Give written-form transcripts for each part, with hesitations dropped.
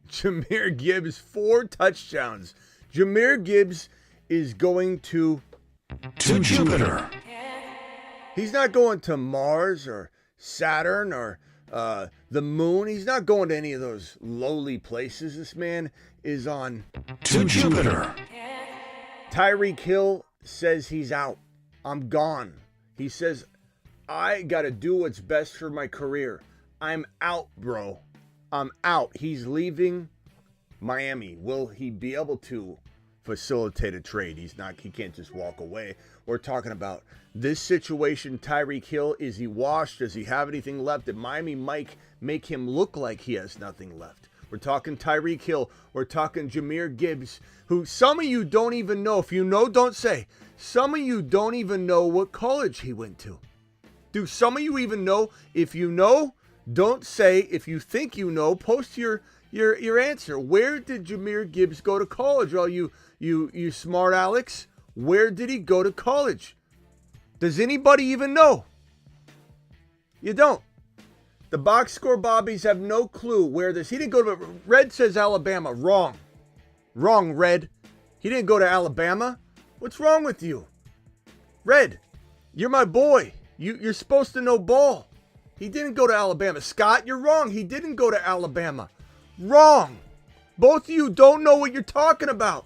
Jahmyr Gibbs, 4 touchdowns. Jahmyr Gibbs is going to Jupiter. He's not going to Mars or Saturn or the moon. He's not going to any of those lowly places. This man is on Jupiter. Tyreek Hill says he's out. I'm gone. He says, I got to do what's best for my career. I'm out, bro. I'm out. He's leaving Miami. Will he be able to facilitate a trade? He can't just walk away. We're talking about this situation. Tyreek Hill, is he washed? Does he have anything left? Did Miami make him look like he has nothing left? We're talking Tyreek Hill. We're talking Jahmyr Gibbs, who some of you don't even know. If you know, don't say. Some of you don't even know what college he went to. Do some of you even know? If you know, don't say. If you think you know, post your answer. Where did Jahmyr Gibbs go to college? All you smart Alex. Where did he go to college? Does anybody even know? You don't. The box score Bobbies have no clue where this. He didn't go to. Red says Alabama. Wrong. Wrong, Red. He didn't go to Alabama. What's wrong with you? Red, you're my boy. You're supposed to know ball. He didn't go to Alabama. Scott, you're wrong. He didn't go to Alabama. Wrong. Both of you don't know what you're talking about.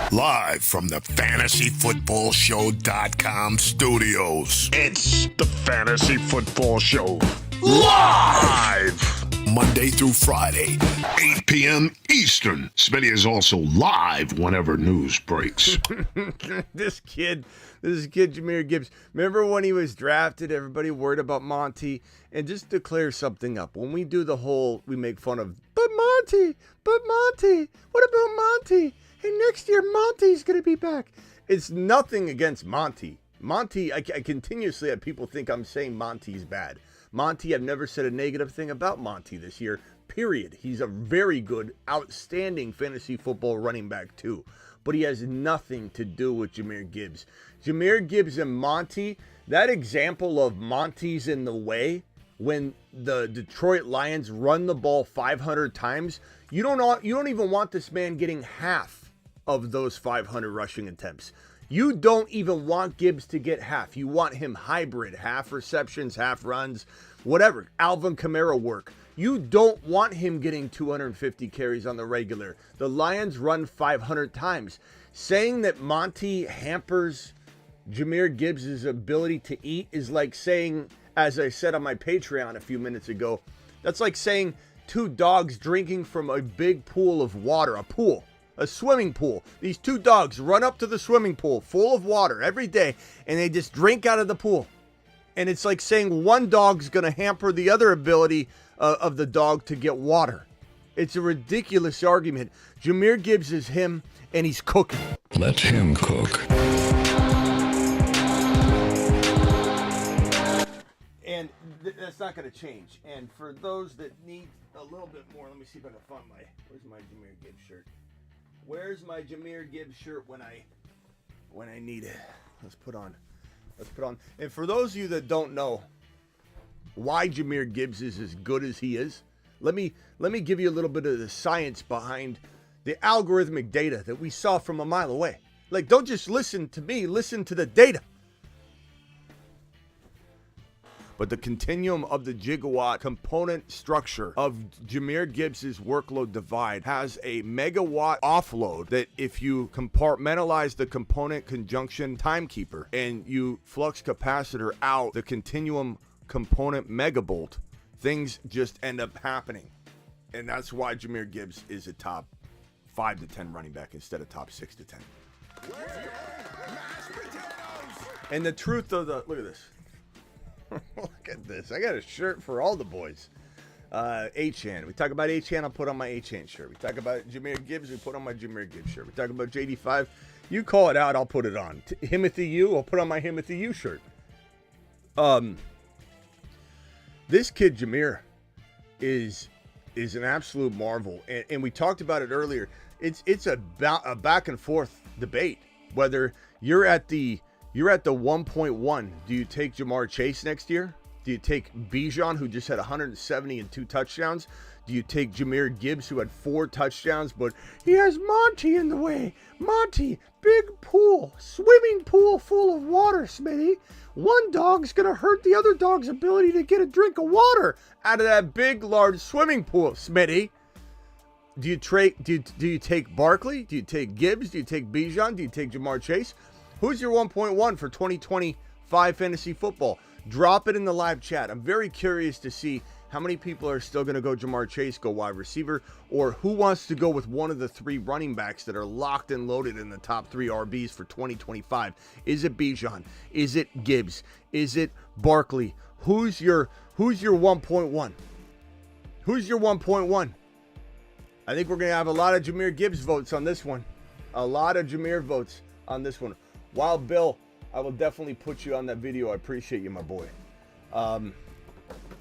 Live from the FantasyFootballShow.com studios. It's the Fantasy Football Show. Live! Monday through Friday, 8 p.m. Eastern. Smitty is also live whenever news breaks. This kid, Jahmyr Gibbs. Remember when he was drafted, everybody worried about Monty? And just to clear something up, when we do the whole, we make fun of, but Monty, what about Monty? Hey, next year, Monty's going to be back. It's nothing against Monty. Monty, I continuously have people think I'm saying Monty's bad. Monty, I've never said a negative thing about Monty this year, period. He's a very good, outstanding fantasy football running back, too. But he has nothing to do with Jahmyr Gibbs. Jahmyr Gibbs and Monty, that example of Monty's in the way, when the Detroit Lions run the ball 500 times, you don't even want this man getting half of those 500 rushing attempts. You don't even want Gibbs to get half. You want him hybrid, half receptions, half runs, whatever. Alvin Kamara work. You don't want him getting 250 carries on the regular. The Lions run 500 times. Saying that Monty hampers Jahmyr Gibbs' ability to eat is like saying, as I said on my Patreon a few minutes ago, that's like saying two dogs drinking from a big pool of water, a swimming pool. These two dogs run up to the swimming pool full of water every day, and they just drink out of the pool. And it's like saying one dog's going to hamper the other ability of the dog to get water. It's a ridiculous argument. Jahmyr Gibbs is him, and he's cooking. Let him cook. And that's not going to change. And for those that need a little bit more, let me see if I can find where's my Jahmyr Gibbs shirt? Where's my Jahmyr Gibbs shirt when I need it? Let's put on. And for those of you that don't know why Jahmyr Gibbs is as good as he is, let me give you a little bit of the science behind the algorithmic data that we saw from a mile away. Like, don't just listen to me, listen to the data. But the continuum of the gigawatt component structure of Jahmyr Gibbs' workload divide has a megawatt offload that if you compartmentalize the component conjunction timekeeper and you flux capacitor out the continuum component megabolt, things just end up happening. And that's why Jahmyr Gibbs is a top 5 to 10 running back instead of top 6 to 10. And the truth of the, look at this. Look at this. I got a shirt for all the boys. H-Chan. We talk about H-Chan, I'll put on my H-Chan shirt. We talk about Jahmyr Gibbs, we put on my Jahmyr Gibbs shirt. We talk about JD5, You call it out, I'll put it on. Himothy U, I'll put on my Himothy U shirt. This kid, Jahmyr, is an absolute marvel. And we talked about it earlier. It's a back and forth debate. Whether you're at the 1.1, do you take Ja'Marr Chase next year? Do you take Bijan, who just had 170 and 2 touchdowns? Do you take Jahmyr Gibbs, who had 4 touchdowns, but he has Monty in the way? Monty, big pool, swimming pool full of water, Smitty. One dog's going to hurt the other dog's ability to get a drink of water out of that big, large swimming pool, Smitty. Do you take Barkley? Do you take Gibbs? Do you take Bijan? Do you take Ja'Marr Chase? Who's your 1.1 for 2025 fantasy football? Drop it in the live chat. I'm very curious to see how many people are still going to go Ja'Marr Chase, go wide receiver, or who wants to go with one of the 3 running backs that are locked and loaded in the top 3 RBs for 2025. Is it Bijan? Is it Gibbs? Is it Barkley? Who's your 1.1? Who's your 1.1? I think we're going to have a lot of Jahmyr Gibbs votes on this one. A lot of Jahmyr votes on this one. Wild Bill, I will definitely put you on that video. I appreciate you, my boy.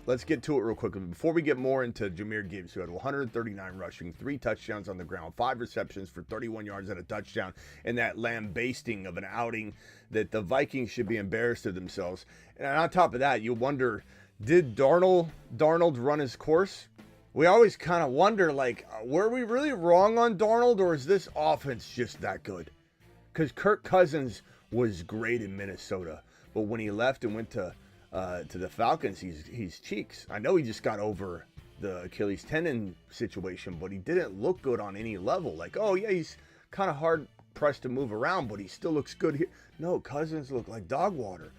Let's get to it real quickly. Before we get more into Jahmyr Gibbs, who had 139 rushing, 3 touchdowns on the ground, 5 receptions for 31 yards and a touchdown, and that lambasting of an outing that the Vikings should be embarrassed of themselves. And on top of that, you wonder, did Darnold run his course? We always kind of wonder, like, were we really wrong on Darnold, or is this offense just that good? Because Kirk Cousins was great in Minnesota, but when he left and went to the Falcons, he's cheeks. I know he just got over the Achilles tendon situation, but he didn't look good on any level. Like, oh yeah, he's kind of hard pressed to move around, but he still looks good here. No, Cousins look like dog water.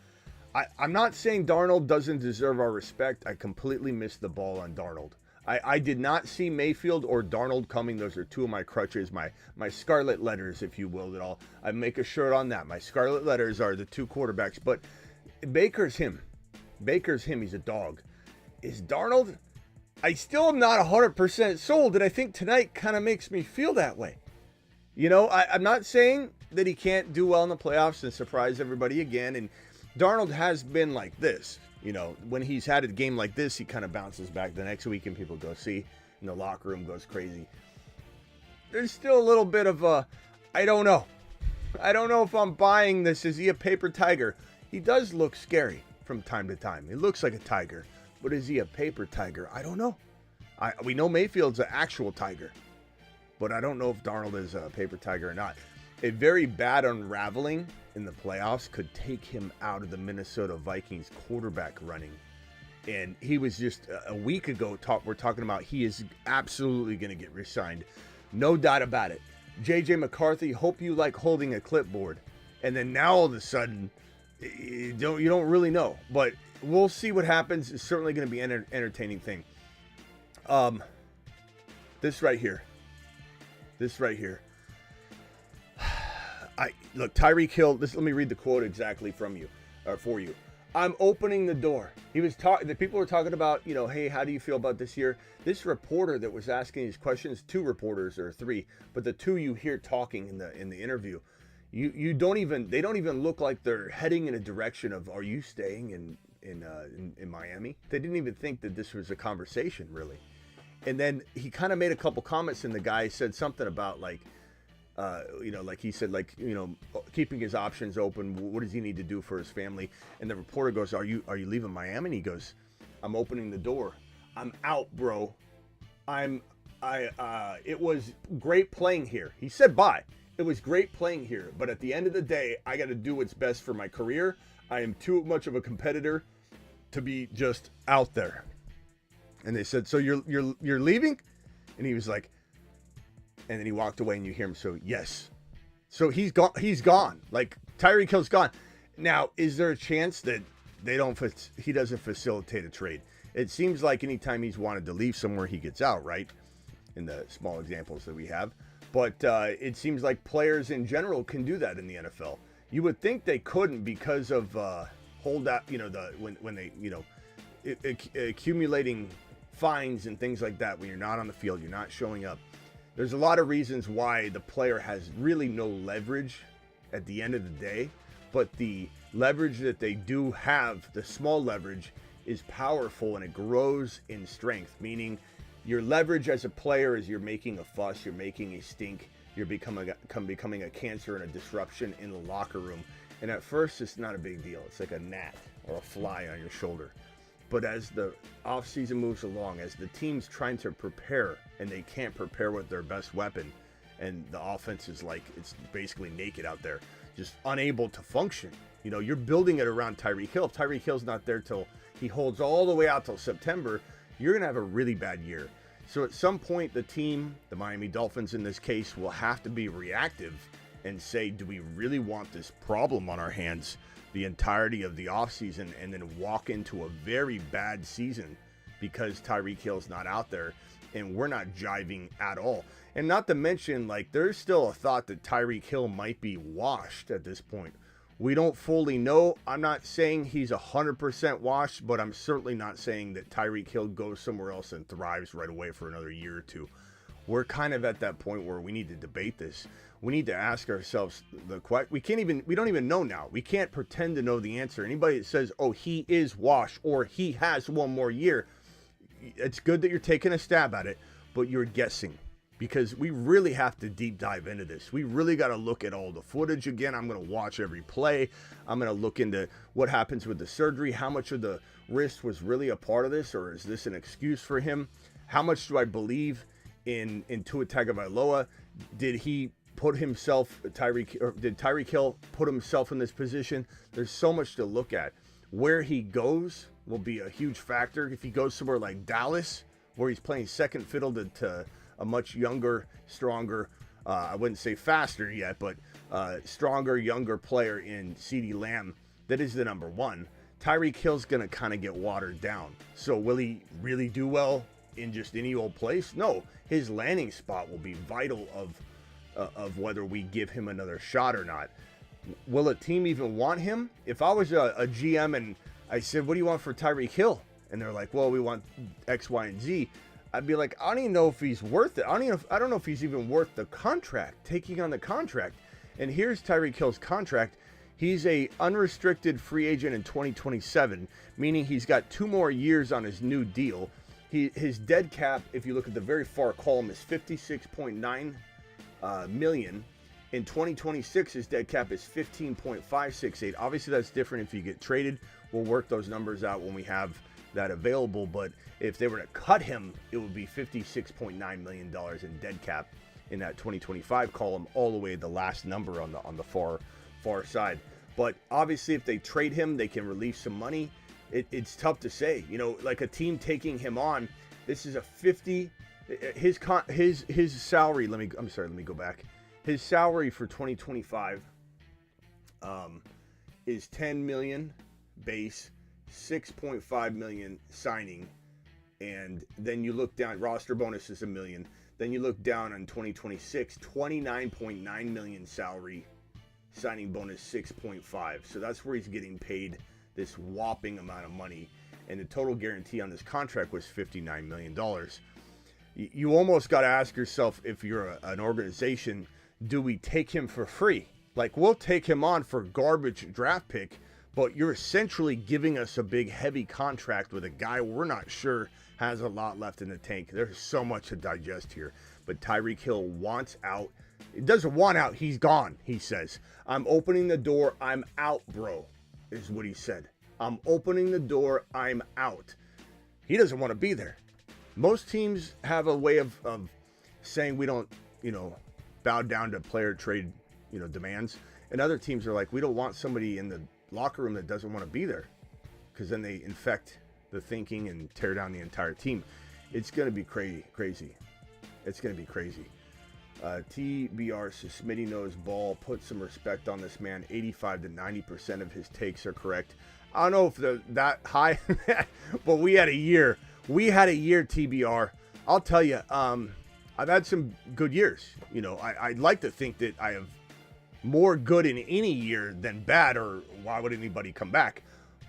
I'm not saying Darnold doesn't deserve our respect. I completely missed the ball on Darnold. I did not see Mayfield or Darnold coming. Those are 2 of my crutches, my scarlet letters, if you will. That I make a shirt on that. My scarlet letters are the 2 quarterbacks, but Baker's him. He's a dog. Is Darnold? I still am not 100% sold, and I think tonight kind of makes me feel that way. You know, I'm not saying that he can't do well in the playoffs and surprise everybody again, and Darnold has been like this. You know, when he's had a game like this, he kind of bounces back the next week and people go see, and the locker room goes crazy. There's still a little bit of I don't know. I don't know if I'm buying this. Is he a paper tiger? He does look scary from time to time. He looks like a tiger, but is he a paper tiger? I don't know. We know Mayfield's an actual tiger, but I don't know if Darnold is a paper tiger or not. A very bad unraveling in the playoffs could take him out of the Minnesota Vikings quarterback running. And he was just a week ago, we're talking about he is absolutely going to get re-signed. No doubt about it. JJ McCarthy, hope you like holding a clipboard. And then now all of a sudden, you don't really know. But we'll see what happens. It's certainly going to be an entertaining thing. This right here. Look, Tyreek Hill. Let me read the quote exactly from you, or for you. I'm opening the door. The people were talking about, hey, how do you feel about this year? This reporter that was asking these questions, 2 reporters or 3, but the 2 you hear talking in the interview, they don't even look like they're heading in a direction of, are you staying in Miami? They didn't even think that this was a conversation, really. And then he kind of made a couple comments, and the guy said something about he said, keeping his options open. What does he need to do for his family? And the reporter goes, are you leaving Miami? And he goes, I'm opening the door. I'm out, bro. It was great playing here. He said bye. It was great playing here. But at the end of the day, I got to do what's best for my career. I am too much of a competitor to be just out there. And they said, so you're leaving? And he was like, and then he walked away, and you hear him. So yes. So he's gone. Like, Tyreek Hill's gone. Now, is there a chance that he doesn't facilitate a trade? It seems like anytime he's wanted to leave somewhere, he gets out, right? In the small examples that we have. But it seems like players in general can do that in the NFL. You would think they couldn't because of holdout, when they, accumulating fines and things like that. When you're not on the field, you're not showing up. There's a lot of reasons why the player has really no leverage at the end of the day, but the leverage that they do have, the small leverage, is powerful and it grows in strength, meaning your leverage as a player is you're making a fuss, you're making a stink, you're becoming a cancer and a disruption in the locker room. And at first, it's not a big deal. It's like a gnat or a fly on your shoulder. But as the offseason moves along, as the team's trying to prepare and they can't prepare with their best weapon, and the offense is like, it's basically naked out there, just unable to function. You know, you're building it around Tyreek Hill. If Tyreek Hill's not there till he holds all the way out till September, you're going to have a really bad year. So at some point, the team, the Miami Dolphins in this case, will have to be reactive and say, do we really want this problem on our hands the entirety of the offseason and then walk into a very bad season because Tyreek Hill's not out there and we're not jiving at all? And not to mention, like, there's still a thought that Tyreek Hill might be washed at this point. We don't fully know. I'm not saying he's 100% washed, but I'm certainly not saying that Tyreek Hill goes somewhere else and thrives right away for another year or two. We're kind of at that point where we need to debate this. We need to ask ourselves the question. We don't even know now. We can't pretend to know the answer. Anybody that says, oh, he is washed or he has one more year, it's good that you're taking a stab at it, but you're guessing. Because we really have to deep dive into this. We really got to look at all the footage again. I'm going to watch every play. I'm going to look into what happens with the surgery. How much of the wrist was really a part of this, or is this an excuse for him? How much do I believe in Tua Tagovailoa? Did Tyreek Hill put himself in this position? There's so much to look at. Where he goes will be a huge factor. If he goes somewhere like Dallas, where he's playing second fiddle to a much younger, stronger, I wouldn't say faster yet, but stronger, younger player in CeeDee Lamb, that is the number one. Tyreek Hill's going to kind of get watered down. So will he really do well in just any old place? No. His landing spot will be vital of whether we give him another shot or not. Will a team even want him? If I was a GM and I said, what do you want for Tyreek Hill? And they're like, well, we want X, Y, and Z. I'd be like, I don't even know if he's worth it. I don't know if he's even worth the contract, taking on the contract. And here's Tyreek Hill's contract. He's a unrestricted free agent in 2027, meaning he's got 2 more years on his new deal. His dead cap, if you look at the very far column, is $56.9 million. In 2026, his dead cap is $15.568. Obviously, that's different if you get traded. We'll work those numbers out when we have that available, but if they were to cut him, it would be $56.9 million in dead cap in that 2025 column, all the way to the last number on the far side. But obviously, if they trade him, they can release some money. It's tough to say, you know, like a team taking him on. This is a 50. His salary. Let me go back. His salary for 2025 is $10 million base, $6.5 million signing, and then you look down, roster bonus is $1 million. Then you look down on 2026, $29.9 million salary, signing bonus 6.5. So that's where he's getting paid this whopping amount of money, and the total guarantee on this contract was $59 million. You almost got to ask yourself, if you're an organization, do we take him for free? Like, we'll take him on for garbage draft pick, but you're essentially giving us a big, heavy contract with a guy we're not sure has a lot left in the tank. There's so much to digest here. But Tyreek Hill wants out. He doesn't want out. He's gone, he says. I'm opening the door. I'm out, bro, is what he said. I'm opening the door. I'm out. He doesn't want to be there. Most teams have a way of saying we don't, bow down to player trade, demands. And other teams are like, we don't want somebody in the locker room that doesn't want to be there, because then they infect the thinking and tear down the entire team. It's going to be crazy. It's going to be crazy. TBR says Smitty knows ball. Put some respect on this man. 85 to 90% of his takes are correct. I don't know if they're that high, but we had a year. TBR. I'll tell you, I've had some good years. I'd like to think that I have more good in any year than bad, or why would anybody come back?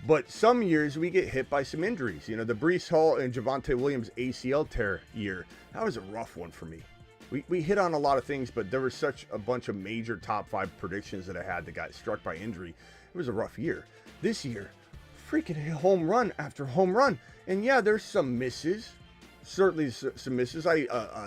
But some years we get hit by some injuries. The Breece Hall and Javonte Williams ACL tear year, that was a rough one for me. we hit on a lot of things, but there was such a bunch of major top 5 predictions that I had that got struck by injury. It was a rough year. This year, freaking home run after home run. And yeah, there's some misses. Certainly some misses. I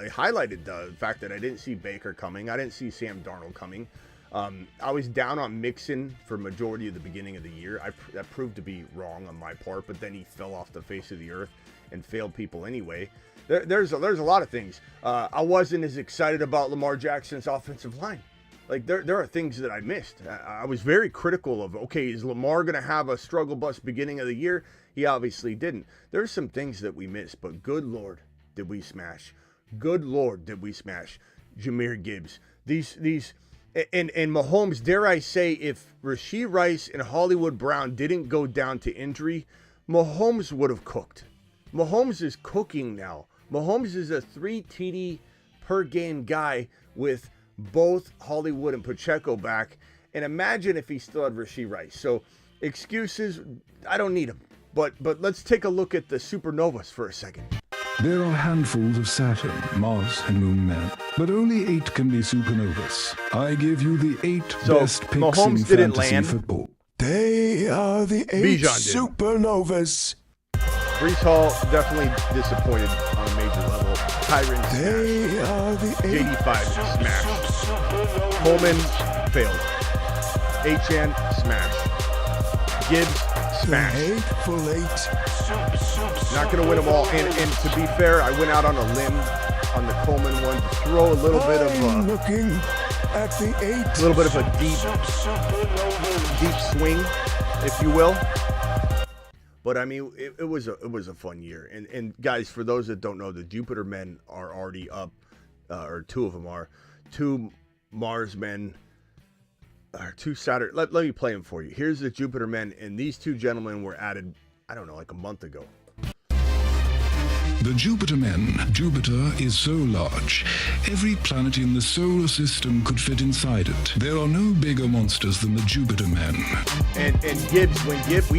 highlighted the fact that I didn't see Baker coming. I didn't see Sam Darnold coming. I was down on Mixon for majority of the beginning of the year. That proved to be wrong on my part, but then he fell off the face of the earth and failed people anyway. There's a lot of things. I wasn't as excited about Lamar Jackson's offensive line. Like, there are things that I missed. I was very critical of, okay, is Lamar going to have a struggle bus beginning of the year? He obviously didn't. There's some things that we missed, but good Lord, did we smash. Good Lord, did we smash. Jahmyr Gibbs. And Mahomes, dare I say, if Rashee Rice and Hollywood Brown didn't go down to injury, Mahomes would have cooked. Mahomes is cooking now. Mahomes is a 3 TD per game guy with both Hollywood and Pacheco back. And imagine if he still had Rashee Rice. So excuses, I don't need them. But let's take a look at the supernovas for a second. There are handfuls of Saturn, Mars, and Moon men, but only 8 can be supernovas. I give you the 8 best picks Mahomes in didn't fantasy land. football. They are the 8 supernovas. Brees Hall definitely disappointed on a major level. Tyron They are the 8 JD5 smash. Coleman failed. Achan smash. Gibbs smash. hateful 8. Not going to win them all. And to be fair, I went out on a limb on the Coleman one to throw a little bit I'm of looking at the 8. a little bit of a deep swing, if you will. But I mean, it was a fun year. And guys, for those that don't know, the Jupiter men are already up, or 2 of them are. 2 Mars men, or 2 Saturn. Let me play them for you. Here's the Jupiter men, and these 2 gentlemen were added, I don't know, like a month ago. The Jupiter men. Jupiter is so large, every planet in the solar system could fit inside it. There are no bigger monsters than the Jupiter men. And Gibbs, we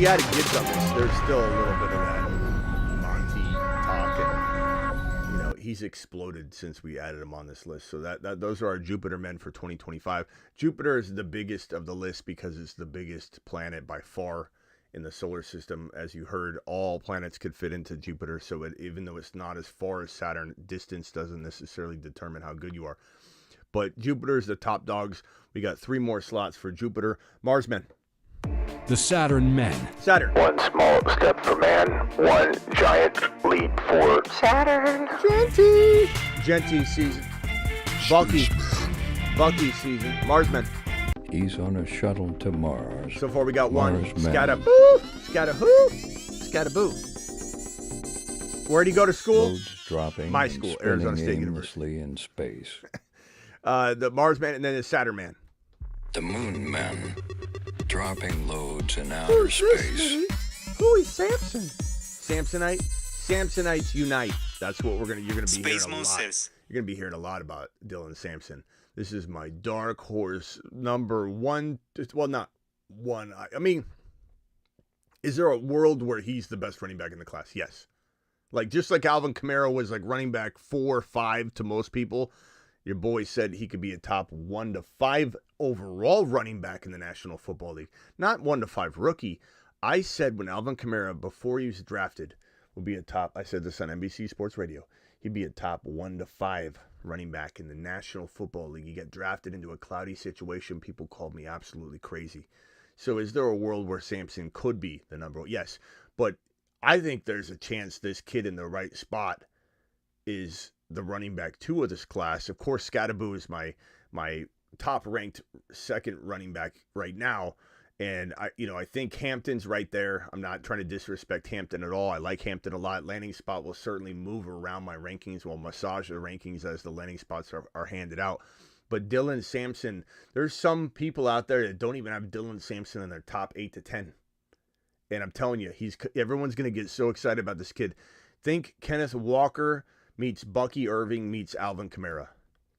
added Gibbs on this, there's still a little bit of that Monty talk, and he's exploded since we added him on this list. So that those are our Jupiter men for 2025. Jupiter is the biggest of the list because it's the biggest planet by far in the solar system. As you heard, all planets could fit into Jupiter, so even though it's not as far as Saturn, distance doesn't necessarily determine how good you are. But Jupiter is the top dogs. We got 3 more slots for Jupiter. Mars men. The Saturn men. Saturn. One small step for man, one giant leap for Saturn. Genty season. Bucky season. Mars men. He's on a shuttle to Mars. So far we got 1. Mars men. Scattaboo. Where'd he go to school? Loads dropping. My and school, spinning Arizona State aimlessly in space. The Mars man, and then the Saturn man. The Moon men. Dropping loads in outer space. Who is Samson? Samsonites unite. That's what you're gonna be hearing a lot. You're gonna be hearing a lot about Dylan Sampson. This is my dark horse number 1. Well, not 1. I mean, is there a world where he's the best running back in the class? Yes. Like, just like Alvin Kamara was like running back 4 or 5 to most people, your boy said he could be a top 1 to 5 overall running back in the National Football League. Not 1 to 5 rookie. I said when Alvin Kamara, before he was drafted, would be a top, I said this on NBC Sports Radio, he'd be a top 1 to 5 running back in the National Football League. He got drafted into a cloudy situation. People called me absolutely crazy. So is there a world where Sampson could be the number 1? Yes. But I think there's a chance this kid in the right spot is the running back 2 of this class. Of course, Scattaboo is my top-ranked second running back right now. And I think Hampton's right there. I'm not trying to disrespect Hampton at all. I like Hampton a lot. Landing spot will certainly move around my rankings. We'll massage the rankings as the landing spots are handed out. But Dylan Sampson, there's some people out there that don't even have Dylan Sampson in their top 8 to 10. And I'm telling you, everyone's going to get so excited about this kid. Think Kenneth Walker meets Bucky Irving meets Alvin Kamara.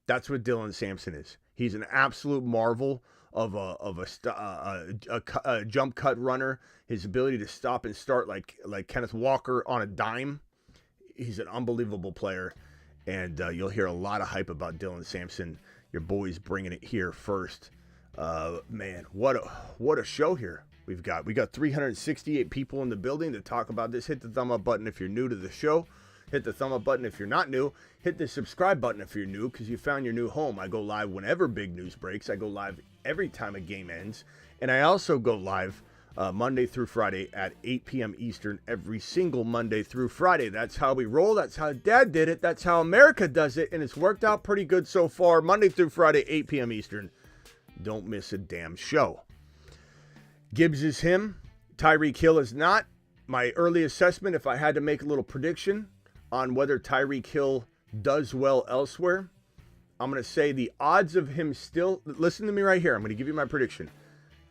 That's what Dylan Sampson is. He's an absolute marvel of a jump cut runner. His ability to stop and start like Kenneth Walker on a dime. He's an unbelievable player. And you'll hear a lot of hype about Dylan Sampson. Your boy's bringing it here first. Man, what a show here we've got. We got 368 people in the building to talk about this. Hit the thumb up button if you're new to the show. Hit the thumb up button if you're not new. Hit the subscribe button if you're new, because you found your new home. I go live whenever big news breaks. I go live every time a game ends. And I also go live Monday through Friday at 8 p.m. Eastern every single Monday through Friday. That's how we roll. That's how Dad did it. That's how America does it. And it's worked out pretty good so far. Monday through Friday, 8 p.m. Eastern. Don't miss a damn show. Gibbs is him. Tyreek Hill is not. My early assessment, if I had to make a little prediction on whether Tyreek Hill does well elsewhere, I'm going to say the odds of him still... Listen to me right here. I'm going to give you my prediction.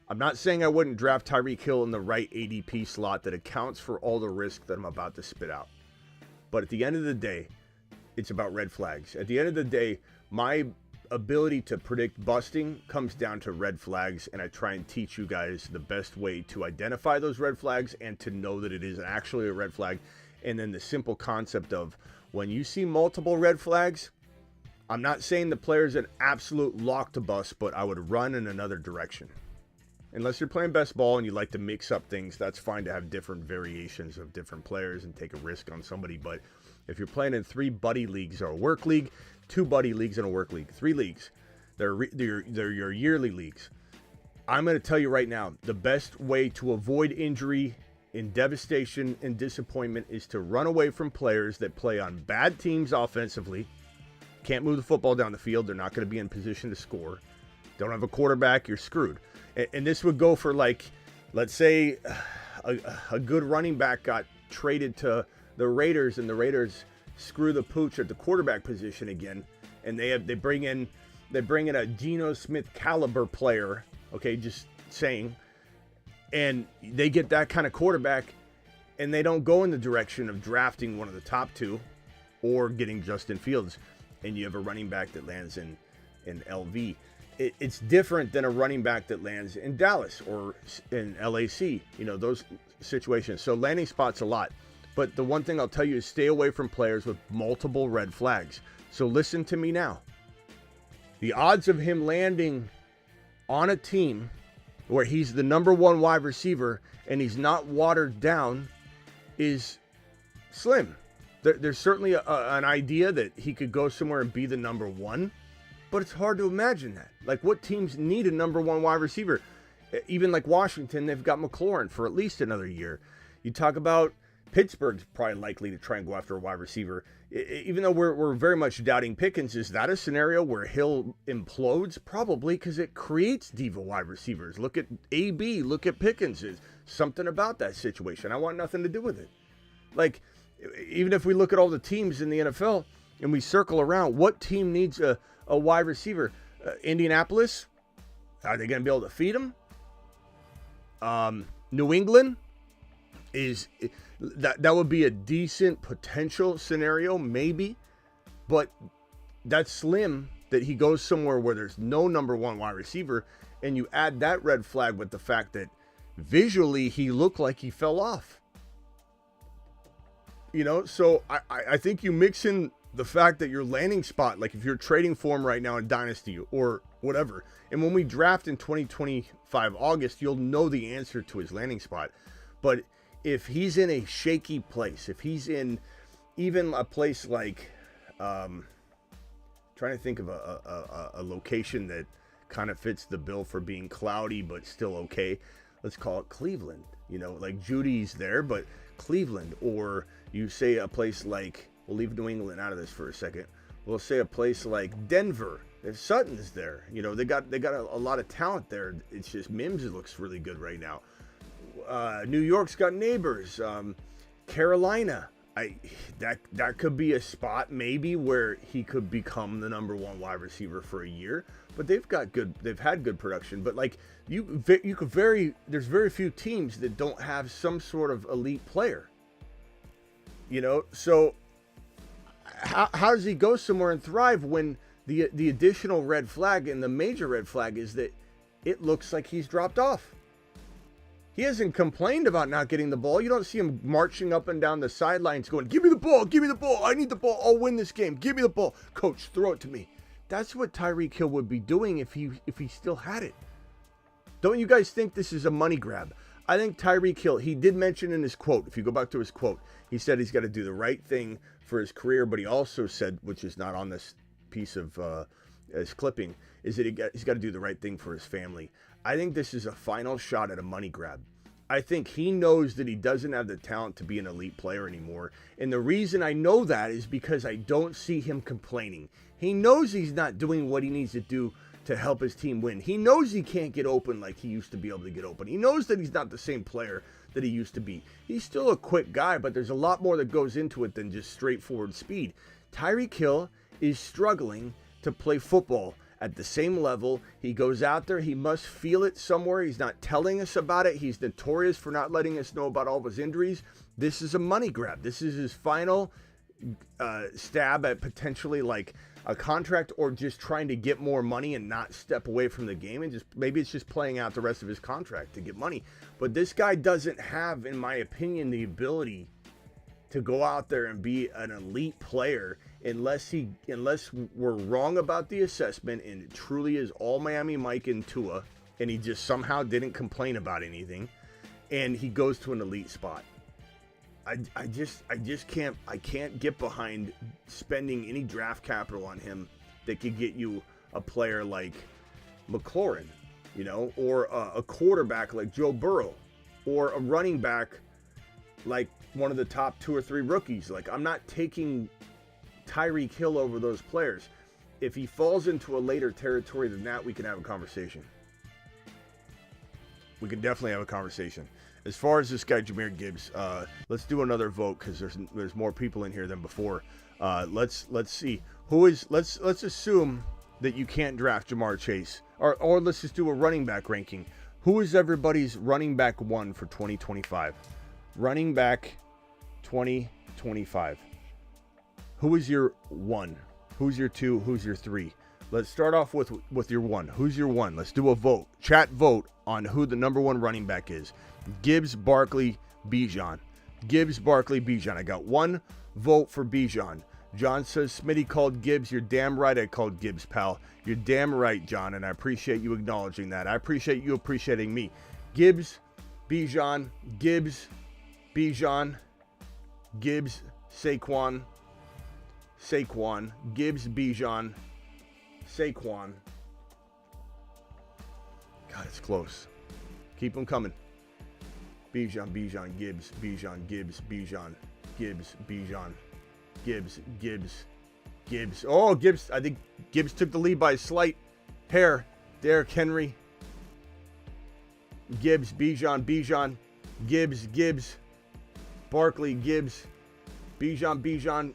I'm not saying I wouldn't draft Tyreek Hill in the right ADP slot that accounts for all the risk that I'm about to spit out. But at the end of the day, it's about red flags. At the end of the day, my ability to predict busting comes down to red flags, and I try and teach you guys the best way to identify those red flags and to know that it is actually a red flag. And then the simple concept of when you see multiple red flags, I'm not saying the player's an absolute lock to bust, but I would run in another direction. Unless you're playing best ball and you like to mix up things, that's fine to have different variations of different players and take a risk on somebody. But if you're playing in 3 buddy leagues or a work league, 2 buddy leagues and a work league, 3 leagues, they're your yearly leagues. I'm going to tell you right now, the best way to avoid injury and devastation and disappointment is to run away from players that play on bad teams offensively, can't move the football down the field, they're not going to be in position to score, don't have a quarterback, you're screwed. And this would go for, like, let's say a good running back got traded to the Raiders, and the Raiders screw the pooch at the quarterback position again, and they bring in a Geno Smith caliber player, okay, just saying, and they get that kind of quarterback, and they don't go in the direction of drafting one of the top 2 or getting Justin Fields, and you have a running back that lands in LV. It's different than a running back that lands in Dallas or in LAC, you know, those situations. So landing spots a lot. But the one thing I'll tell you is stay away from players with multiple red flags. So listen to me now. The odds of him landing on a team where he's the number 1 wide receiver and he's not watered down is slim. There's certainly an idea that he could go somewhere and be the number 1. But it's hard to imagine that. Like, what teams need a number 1 wide receiver? Even like Washington, they've got McLaurin for at least another year. You talk about Pittsburgh's probably likely to try and go after a wide receiver. Even though we're very much doubting Pickens, is that a scenario where Hill implodes? Probably, because it creates diva wide receivers. Look at AB, look at Pickens. There's something about that situation. I want nothing to do with it. Like, even if we look at all the teams in the NFL and we circle around, what team needs a wide receiver? Indianapolis, are they going to be able to feed him? New England, is that would be a decent potential scenario, maybe, but that's slim that he goes somewhere where there's no number 1 wide receiver, and you add that red flag with the fact that visually he looked like he fell off. You know, so I think you mix in the fact that your landing spot, like if you're trading for him right now in Dynasty or whatever, and when we draft in 2025 August, you'll know the answer to his landing spot. But if he's in a shaky place, if he's in even a place like, trying to think of a location that kind of fits the bill for being cloudy but still okay, let's call it Cleveland. You know, like Judy's there, but Cleveland. Or you say a place like, we'll leave New England out of this for a second. We'll say a place like Denver. If Sutton's there, you know, they got a lot of talent there. It's just Mims looks really good right now. New York's got neighbors. Carolina, that could be a spot maybe where he could become the number 1 wide receiver for a year. But they've had good production. But like there's very few teams that don't have some sort of elite player. You know, so how does he go somewhere and thrive when the additional red flag and the major red flag is that it looks like he's dropped off? He hasn't complained about not getting the ball. You don't see him marching up and down the sidelines going, give me the ball, I need the ball, I'll win this game, give me the ball. Coach, throw it to me. That's what Tyreek Hill would be doing if he still had it. Don't you guys think this is a money grab? I think Tyreek Hill, he did mention in his quote, if you go back to his quote, he said he's got to do the right thing for his career, but he also said, which is not on this piece of his clipping, is that he's got to do the right thing for his family. I think this is a final shot at a money grab. I think he knows that he doesn't have the talent to be an elite player anymore. And the reason I know that is because I don't see him complaining. He knows he's not doing what he needs to do to help his team win. He knows he can't get open like he used to be able to get open. He knows that he's not the same player that he used to be. He's still a quick guy, but there's a lot more that goes into it than just straightforward speed. Tyreek Hill is struggling to play football at the same level. He goes out there, he must feel it somewhere. He's not telling us about it. He's notorious for not letting us know about all of his injuries. This is a money grab. This is his final stab at potentially like a contract, or just trying to get more money and not step away from the game, and just maybe it's just playing out the rest of his contract to get money. But this guy doesn't have, in my opinion, the ability to go out there and be an elite player unless we're wrong about the assessment and it truly is all Miami Mike and Tua, and he just somehow didn't complain about anything, and he goes to an elite spot. I just can't get behind spending any draft capital on him that could get you a player like McLaurin, or a quarterback like Joe Burrow, or a running back like one of the top 2 or 3 rookies. Like, I'm not taking Tyreek Hill over those players. If he falls into a later territory than that, we can have a conversation. We can definitely have a conversation. As far as this guy Jahmyr Gibbs, let's do another vote because there's more people in here than before. Let's see who is. Let's assume that you can't draft Jamar Chase, or let's just do a running back ranking. Who is everybody's running back 1 for 2025? Running back 2025. Who is your 1? Who's your 2? Who's your 3? Let's start off with your 1. Who's your 1? Let's do a vote. Chat vote on who the number 1 running back is. Gibbs, Barkley, Bijan. Gibbs, Barkley, Bijan. I got 1 vote for Bijan. John says, Smitty called Gibbs. You're damn right I called Gibbs, pal. You're damn right, John, and I appreciate you acknowledging that. I appreciate you appreciating me. Gibbs, Bijan, Gibbs, Bijan, Gibbs, Saquon, Gibbs, Bijan, Saquon. God, it's close. Keep them coming. Bijan, Gibbs, Gibbs, Gibbs. Oh, Gibbs. I think Gibbs took the lead by a slight hair. Derrick Henry. Gibbs, Bijan, Gibbs. Barkley, Gibbs. Bijan.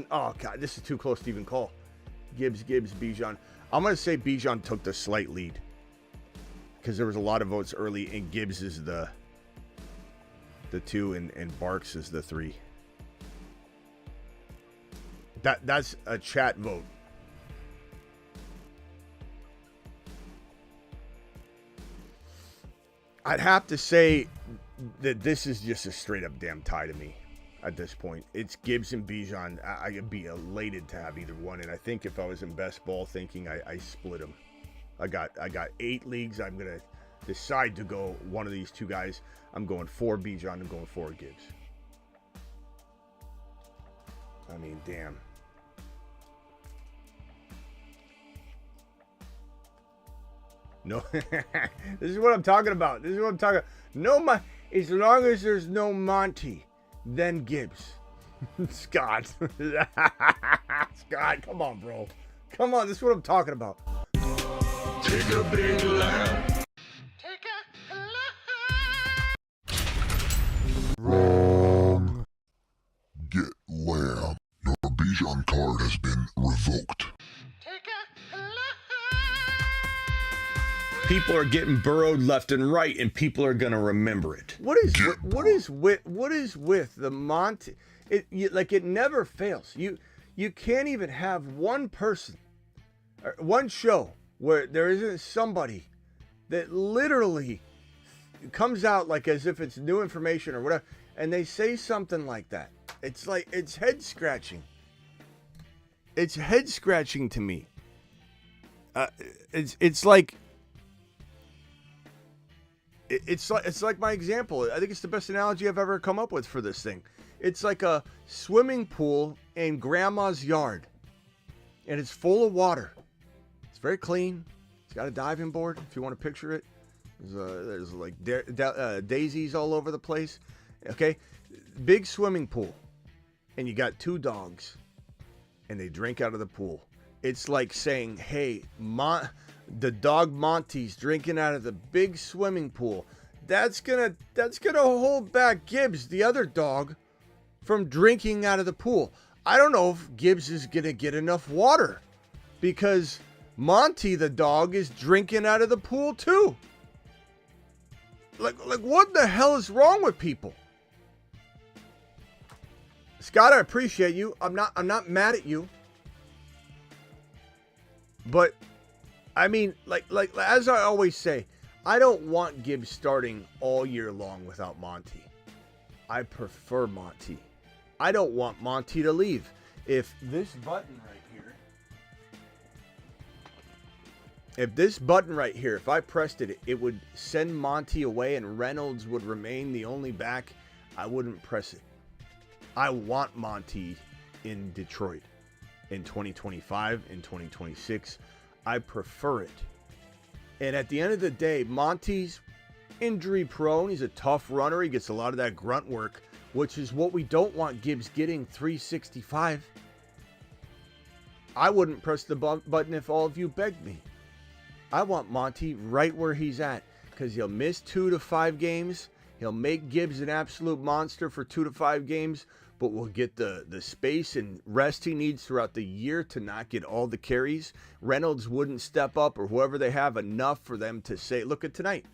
Oh, God, this is too close to even call. Gibbs, Bijan. I'm going to say Bijan took the slight lead because there was a lot of votes early, and Gibbs is the 2 and Barks is the 3. That's a chat vote. I'd have to say that this is just a straight up damn tie to me at this point. It's Gibbs and Bijan. I'd be elated to have either one, and I think if I was in best ball thinking, I split them. I got 8 leagues. I'm gonna decide to go one of these 2 guys. I'm going 4 Bijan. I'm going 4 Gibbs. I mean, damn. No, this is what I'm talking about. No, as long as there's no Monty, then Gibbs. Scott. Scott, come on, bro. Come on, this is what I'm talking about. Take a big laugh. Wrong. Get lamb. Your Bijan card has been revoked. People are getting burrowed left and right, and people are gonna remember it. What is with the Monty? It never fails. You can't even have one person, or one show where there isn't somebody that literally comes out like as if it's new information or whatever, and they say something like that. It's like, it's head scratching. It's head scratching to me. It's like my example. I think it's the best analogy I've ever come up with for this thing. It's like a swimming pool in grandma's yard, and it's full of water. It's very clean. It's got a diving board, if you want to picture it. There's like daisies all over the place. Okay, big swimming pool, and you got two dogs, and they drink out of the pool. It's like saying, hey, the dog Monty's drinking out of the big swimming pool. That's gonna hold back Gibbs, the other dog, from drinking out of the pool. I don't know if Gibbs is gonna get enough water because Monty, the dog, is drinking out of the pool too. Like what the hell is wrong with people? Scott, I appreciate you. I'm not mad at you. But I mean, like as I always say, I don't want Gibbs starting all year long without Monty. I prefer Monty. I don't want Monty to leave. If this button right here, if I pressed it, it would send Monty away and Reynolds would remain the only back, I wouldn't press it. I want Monty in Detroit in 2025, in 2026. I prefer it. And at the end of the day, Monty's injury prone. He's a tough runner. He gets a lot of that grunt work, which is what we don't want Gibbs getting 365. I wouldn't press the button if all of you begged me. I want Monty right where he's at because he'll miss 2 to 5 games. He'll make Gibbs an absolute monster for 2 to 5 games, but we'll get the space and rest he needs throughout the year to not get all the carries. Reynolds wouldn't step up, or whoever they have, enough for them to say, look at tonight.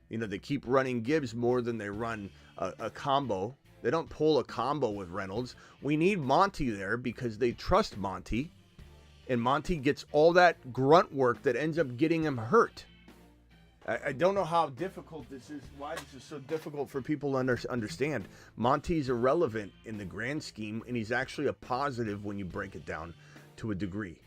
You know, they keep running Gibbs more than they run a combo. They don't pull a combo with Reynolds. We need Monty there because they trust Monty. And Monty gets all that grunt work that ends up getting him hurt. I don't know how difficult this is, why this is so difficult for people to understand. Monty's irrelevant in the grand scheme, and he's actually a positive when you break it down to a degree.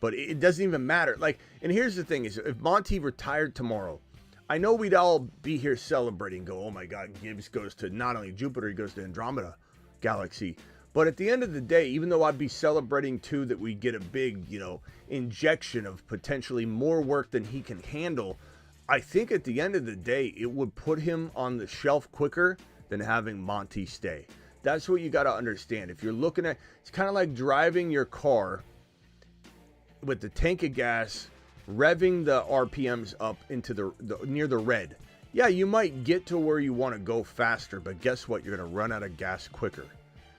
But it doesn't even matter. And here's the thing is, if Monty retired tomorrow, I know we'd all be here celebrating, go, oh my God, Gibbs goes to not only Jupiter, he goes to Andromeda Galaxy. But at the end of the day, even though I'd be celebrating too that we get a big, injection of potentially more work than he can handle, I think at the end of the day, it would put him on the shelf quicker than having Monty stay. That's what you got to understand. If you're looking at, it's kind of like driving your car with the tank of gas, revving the RPMs up into the near the red. Yeah, you might get to where you want to go faster, but guess what? You're going to run out of gas quicker.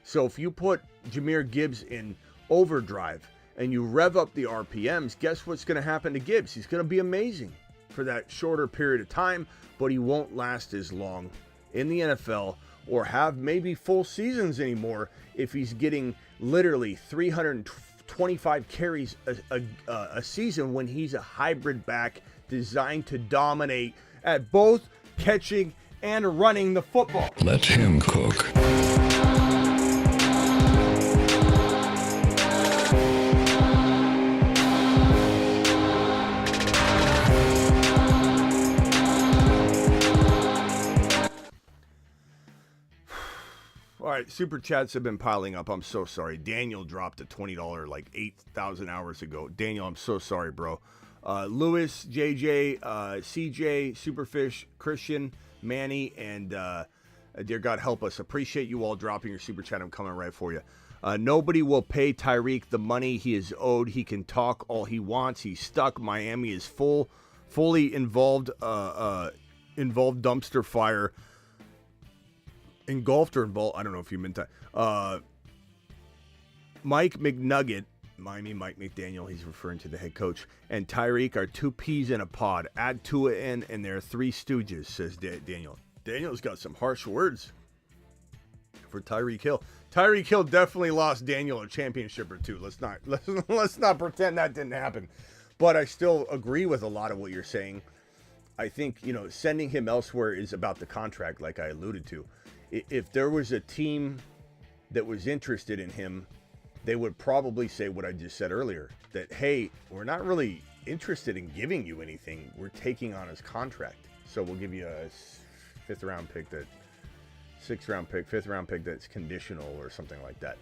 So if you put Jahmyr Gibbs in overdrive and you rev up the RPMs, guess what's going to happen to Gibbs? He's going to be amazing for that shorter period of time, but he won't last as long in the NFL or have maybe full seasons anymore if he's getting literally 325 carries a season when he's a hybrid back designed to dominate at both catching and running the football. Let him cook. All right, super chats have been piling up. I'm so sorry. Daniel dropped a $20 like 8,000 hours ago. Daniel, I'm so sorry, bro. Lewis, JJ, CJ, Superfish, Christian, Manny, and dear God help us. Appreciate you all dropping your super chat. I'm coming right for you. Nobody will pay Tyreek the money he is owed. He can talk all he wants. He's stuck. Miami is fully involved dumpster fire. Engulfed or involved, I don't know if you meant that. Mike McNugget, Miami Mike McDaniel, he's referring to the head coach, and Tyreek are 2 peas in a pod. Add Tua in, and they're 3 stooges, says Daniel. Daniel's got some harsh words for Tyreek Hill. Tyreek Hill definitely lost Daniel a championship or 2. Let's not pretend that didn't happen. But I still agree with a lot of what you're saying. I think, sending him elsewhere is about the contract, like I alluded to. If there was a team that was interested in him, they would probably say what I just said earlier, that, hey, we're not really interested in giving you anything. We're taking on his contract. So we'll give you a fifth round pick that's conditional or something like that.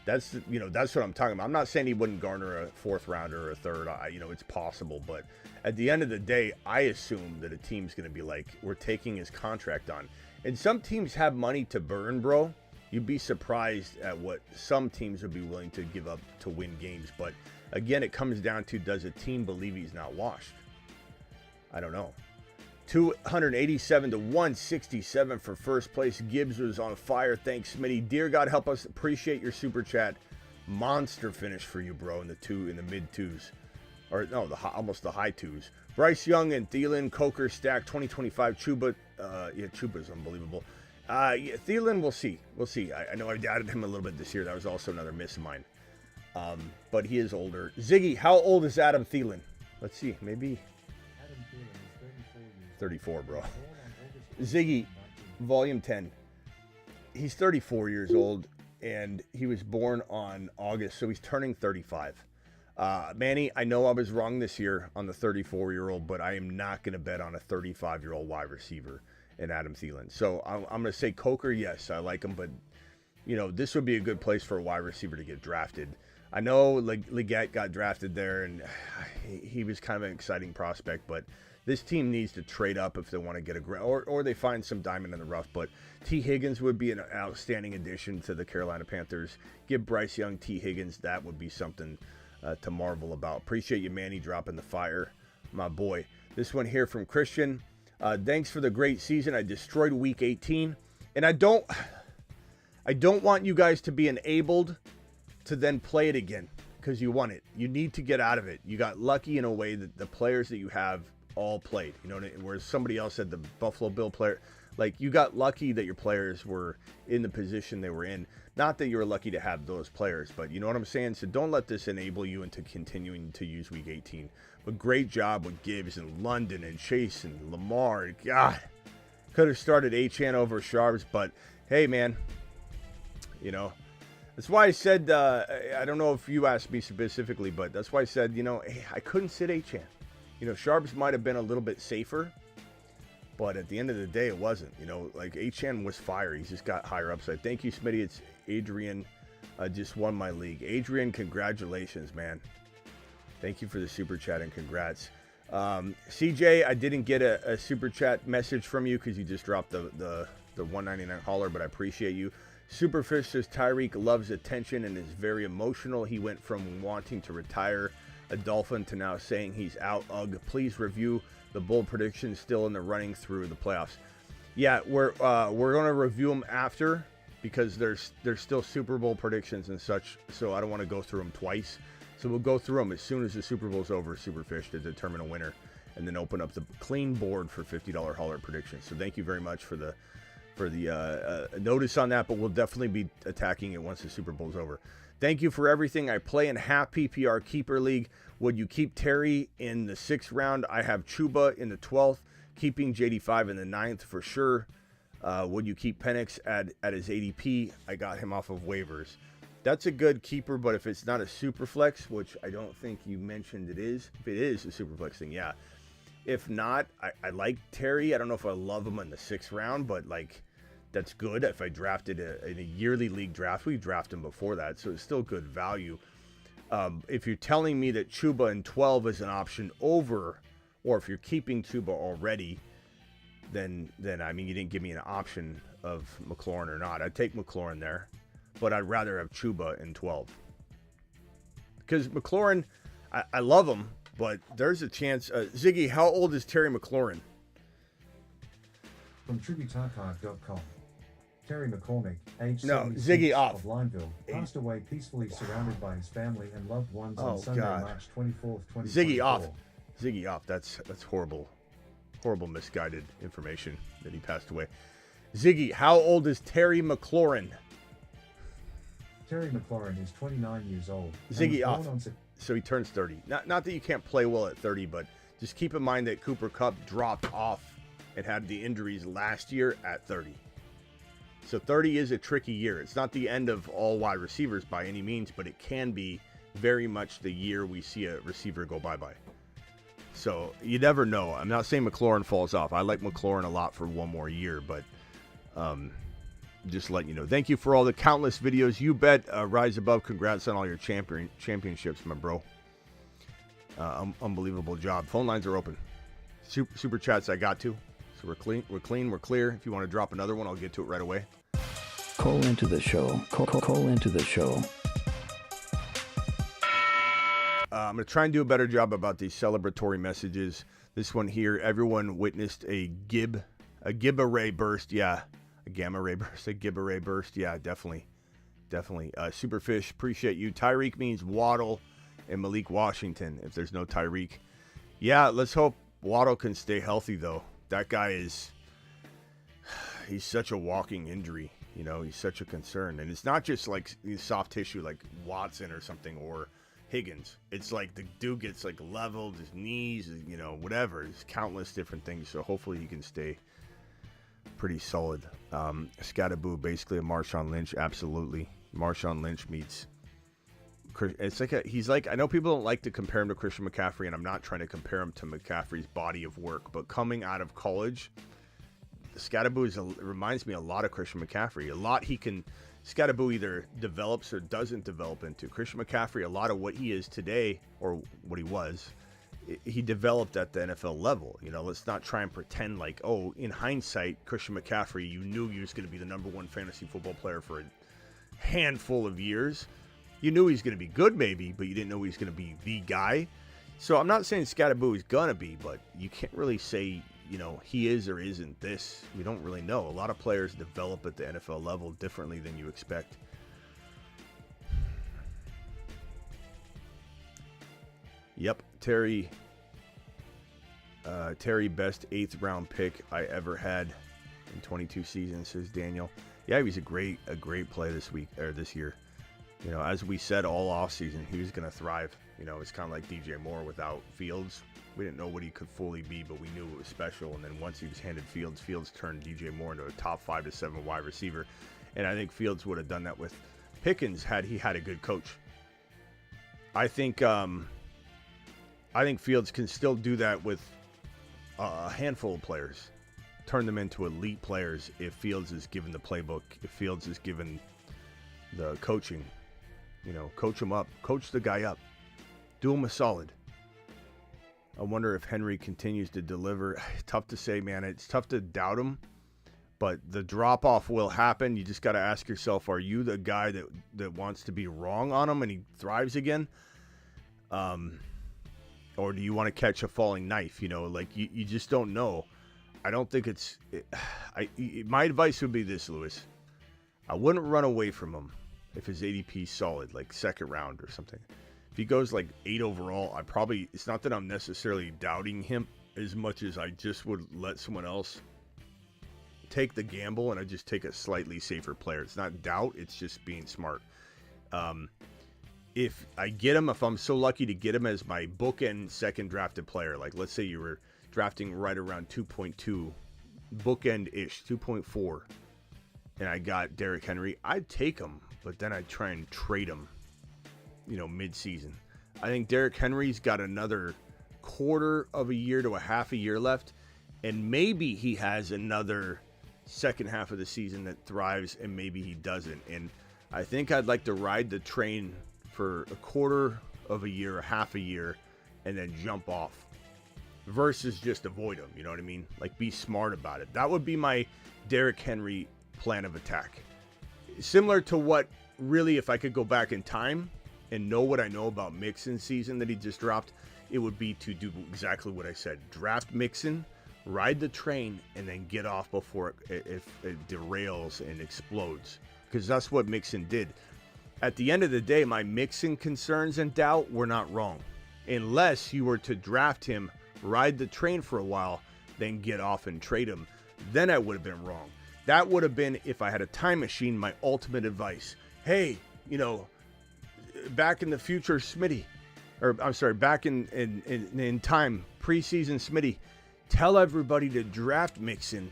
That's what I'm talking about. I'm not saying he wouldn't garner a fourth rounder or a third. It's possible, but at the end of the day, I assume that a team's going to be like, we're taking his contract on. And some teams have money to burn, bro. You'd be surprised at what some teams would be willing to give up to win games. But again, it comes down to, does a team believe he's not washed? I don't know. 287 to 167 for first place. Gibbs was on fire. Thanks, Smitty. Dear God, help us. Appreciate your super chat. Monster finish for you, bro, in the mid twos. Or no, almost the high twos. Bryce Young and Thielen, Coker stack 2025. Chuba, Chuba's unbelievable. Thielen, we'll see. I know I doubted him a little bit this year. That was also another miss of mine. But he is older. Ziggy, how old is Adam Thielen? Let's see, maybe 34, bro. Ziggy, volume 10. He's 34 years old, and he was born on August, so he's turning 35. Manny, I know I was wrong this year on the 34-year-old, but I am not going to bet on a 35-year-old wide receiver in Adam Thielen. So I'm going to say Coker, yes, I like him, but, this would be a good place for a wide receiver to get drafted. I know Leggett got drafted there, and he was kind of an exciting prospect, but this team needs to trade up if they want to get or they find some diamond in the rough. But T. Higgins would be an outstanding addition to the Carolina Panthers. Give Bryce Young T. Higgins. That would be something to marvel about. Appreciate you, Manny, dropping the fire, my boy. This one here from Christian. Thanks for the great season. I destroyed week 18, and I don't want you guys to be enabled to then play it again because you won it. You need to get out of it. You got lucky in a way that the players that you have all played, whereas somebody else said the Buffalo Bill player, like, you got lucky that your players were in the position they were in. Not that you were lucky to have those players, but you know what I'm saying? So don't let this enable you into continuing to use week 18. But great job with Gibbs and London and Chase and Lamar. God, could have started Achane over Sharps, but hey, man, that's why I said, I don't know if you asked me specifically, but that's why I said, hey, I couldn't sit Achane. Sharps might have been a little bit safer, but at the end of the day, it wasn't. Like, Achane was fire. He's just got higher upside. Thank you, Smitty. It's Adrian. Just won my league. Adrian, congratulations, man. Thank you for the super chat and congrats. CJ, I didn't get a super chat message from you because you just dropped the $1.99 holler, but I appreciate you. Superfish says Tyreek loves attention and is very emotional. He went from wanting to retire a Dolphin to now saying he's out. Ugh. Please review the bold predictions still in the running through the playoffs. Yeah, we're going to review them after because there's still Super Bowl predictions and such, so I don't want to go through them twice. So we'll go through them as soon as the Super Bowl's over, Superfish, to determine a winner, and then open up the clean board for $50 hauler predictions. So thank you very much for the notice on that, but we'll definitely be attacking it once the Super Bowl's over. Thank you for everything. I play in half PPR keeper league. Would you keep Terry in the 6th round? I have Chuba in the 12th, keeping JD5 in the 9th for sure. Would you keep Penix at his ADP? I got him off of waivers. That's a good keeper, but if it's not a super flex, which I don't think you mentioned it is. If it is a super flex thing, yeah. If not, I like Terry. I don't know if I love him in the 6th round, but like, that's good. If I drafted in a yearly league draft, we drafted him before that, so it's still good value. If you're telling me that Chuba in 12 is an option over, or if you're keeping Chuba already, then I mean, you didn't give me an option of McLaurin or not. I'd take McLaurin there, but I'd rather have Chuba in 12. Because McLaurin, I love him, but there's a chance. Ziggy, how old is Terry McLaurin? From TributeArchive.com. Terry McCormick, age No, 76, Ziggy off. of Lineville, passed away peacefully surrounded by his family and loved ones on Sunday, March 24th, 2024. Ziggy off. Ziggy off. That's horrible. Horrible misguided information that he passed away. Ziggy, how old is Terry McLaurin? Terry McLaurin is 29 years old. Ziggy off. So he turns 30. Not that you can't play well at 30, but Just keep in mind that Cooper Kupp dropped off and had the injuries last year at 30. So 30 is a tricky year. It's not the end of all wide receivers by any means, but it can be very much the year we see a receiver go bye-bye. So you never know. I'm not saying McLaurin falls off. I like McLaurin a lot for one more year, but just letting you know. Thank you for all the countless videos. You bet. Rise above. Congrats on all your championships, my bro. Unbelievable job. Phone lines are open. Super chats I got to. So we're clean. We're clear. If you want to drop another one, I'll get to it right away. Call into the show. Call into the show. I'm going to try and do a better job about these celebratory messages. This one here, everyone witnessed a Gibba ray burst. Yeah, a gamma ray burst, a Gibba ray burst. Yeah, definitely. Superfish, appreciate you. Tyreek means Waddle and Malik Washington if there's no Tyreek. Yeah, let's hope Waddle can stay healthy, though. That guy he's such a walking injury. You know, he's such a concern. And it's not just like soft tissue like Watson or something or Higgins. It's like the dude gets like leveled, his knees, you know, whatever. There's countless different things. So hopefully he can stay pretty solid. Scattaboo, basically a Marshawn Lynch. Absolutely. Marshawn Lynch meets. It's like he's like, I know people don't like to compare him to Christian McCaffrey, and I'm not trying to compare him to McCaffrey's body of work, but coming out of college, Scattaboo reminds me a lot of Christian McCaffrey. A lot Scattaboo either develops or doesn't develop into. Christian McCaffrey, a lot of what he is today, or what he was, he developed at the NFL level. You know, let's not try and pretend like, oh, in hindsight, Christian McCaffrey, you knew he was going to be the #1 fantasy football player for a handful of years. You knew he was going to be good, maybe, but you didn't know he was going to be the guy. So I'm not saying Scattaboo is going to be, but you can't really say, you know, he is or isn't this. We don't really know. A lot of players develop at the NFL level differently than you expect. Yep, Terry, best 8th round pick I ever had in 22 seasons, says Daniel. Yeah, he was a great play this year. You know, as we said all offseason, he was going to thrive. You know, it's kind of like DJ Moore without Fields. We didn't know what he could fully be, but we knew it was special. And then once he was handed Fields turned DJ Moore into a top 5 to 7 wide receiver. And I think Fields would have done that with Pickens had he had a good coach. I think Fields can still do that with a handful of players. Turn them into elite players if Fields is given the playbook, if Fields is given the coaching. You know, coach him up. Coach the guy up. Do him a solid. I wonder if Henry continues to deliver. Tough to say, man. It's tough to doubt him. But the drop-off will happen. You just got to ask yourself, are you the guy that wants to be wrong on him and he thrives again? Or do you want to catch a falling knife? You know, like you just don't know. I don't think my advice would be this, Lewis. I wouldn't run away from him if his ADP is solid, like 2nd round or something. If he goes like 8 overall, it's not that I'm necessarily doubting him as much as I just would let someone else take the gamble and I just take a slightly safer player. It's not doubt, it's just being smart. If I get him, if I'm so lucky to get him as my bookend 2nd drafted player, like let's say you were drafting right around 2.2, bookend-ish, 2.4, and I got Derrick Henry, I'd take him, but then I'd try and trade him, you know, mid-season. I think Derrick Henry's got another quarter of a year to a half a year left, and maybe he has another second half of the season that thrives, and maybe he doesn't. And I think I'd like to ride the train for a quarter of a year, a half a year, and then jump off versus just avoid him. You know what I mean? Like, be smart about it. That would be my Derrick Henry plan of attack. Similar to what, really, if I could go back in time and know what I know about Mixon's season that he just dropped, it would be to do exactly what I said. Draft Mixon, ride the train, and then get off before it derails and explodes. Because that's what Mixon did. At the end of the day, my Mixon concerns and doubt were not wrong. Unless you were to draft him, ride the train for a while, then get off and trade him. Then I would have been wrong. That would have been, if I had a time machine, my ultimate advice. Hey, you know, back in the future, Smitty. Or, I'm sorry, back in time, preseason, Smitty, tell everybody to draft Mixon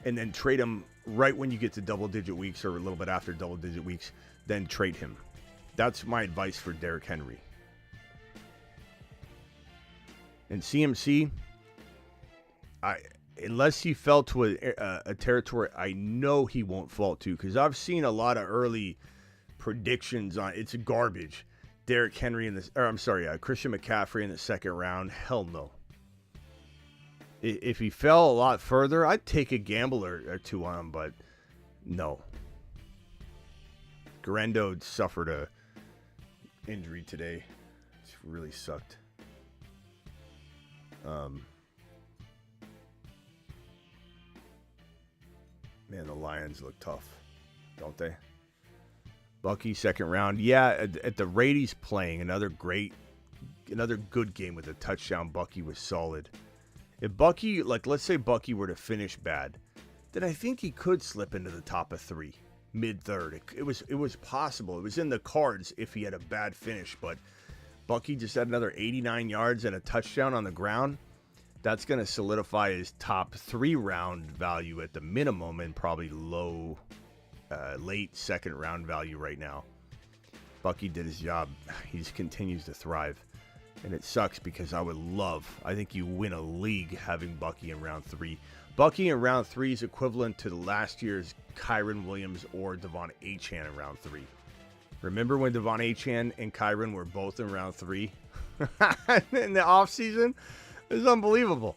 and then trade him right when you get to double-digit weeks or a little bit after double-digit weeks, then trade him. That's my advice for Derrick Henry. And CMC, unless he fell to a territory I know he won't fall to, because I've seen a lot of early predictions on it's garbage. Derrick Henry Christian McCaffrey in the second round. Hell no. If he fell a lot further, I'd take a gamble or two on him, but no. Garendo suffered a injury today. It's really sucked. Man, the Lions look tough, don't they? Bucky, second round. Yeah, at the rate he's playing, another good game with a touchdown. Bucky was solid. If Bucky, let's say Bucky were to finish bad, then I think he could slip into the top of 3, mid-third. It was possible. It was in the cards if he had a bad finish, but Bucky just had another 89 yards and a touchdown on the ground. That's going to solidify his top 3 round value at the minimum and probably late second round value right now. Bucky did his job. He just continues to thrive. And it sucks because I think you win a league having Bucky in round 3. Bucky in round 3 is equivalent to last year's Kyren Williams or Devon Achane in round 3. Remember when Devon Achane and Kyren were both in round 3 in the offseason? It was unbelievable.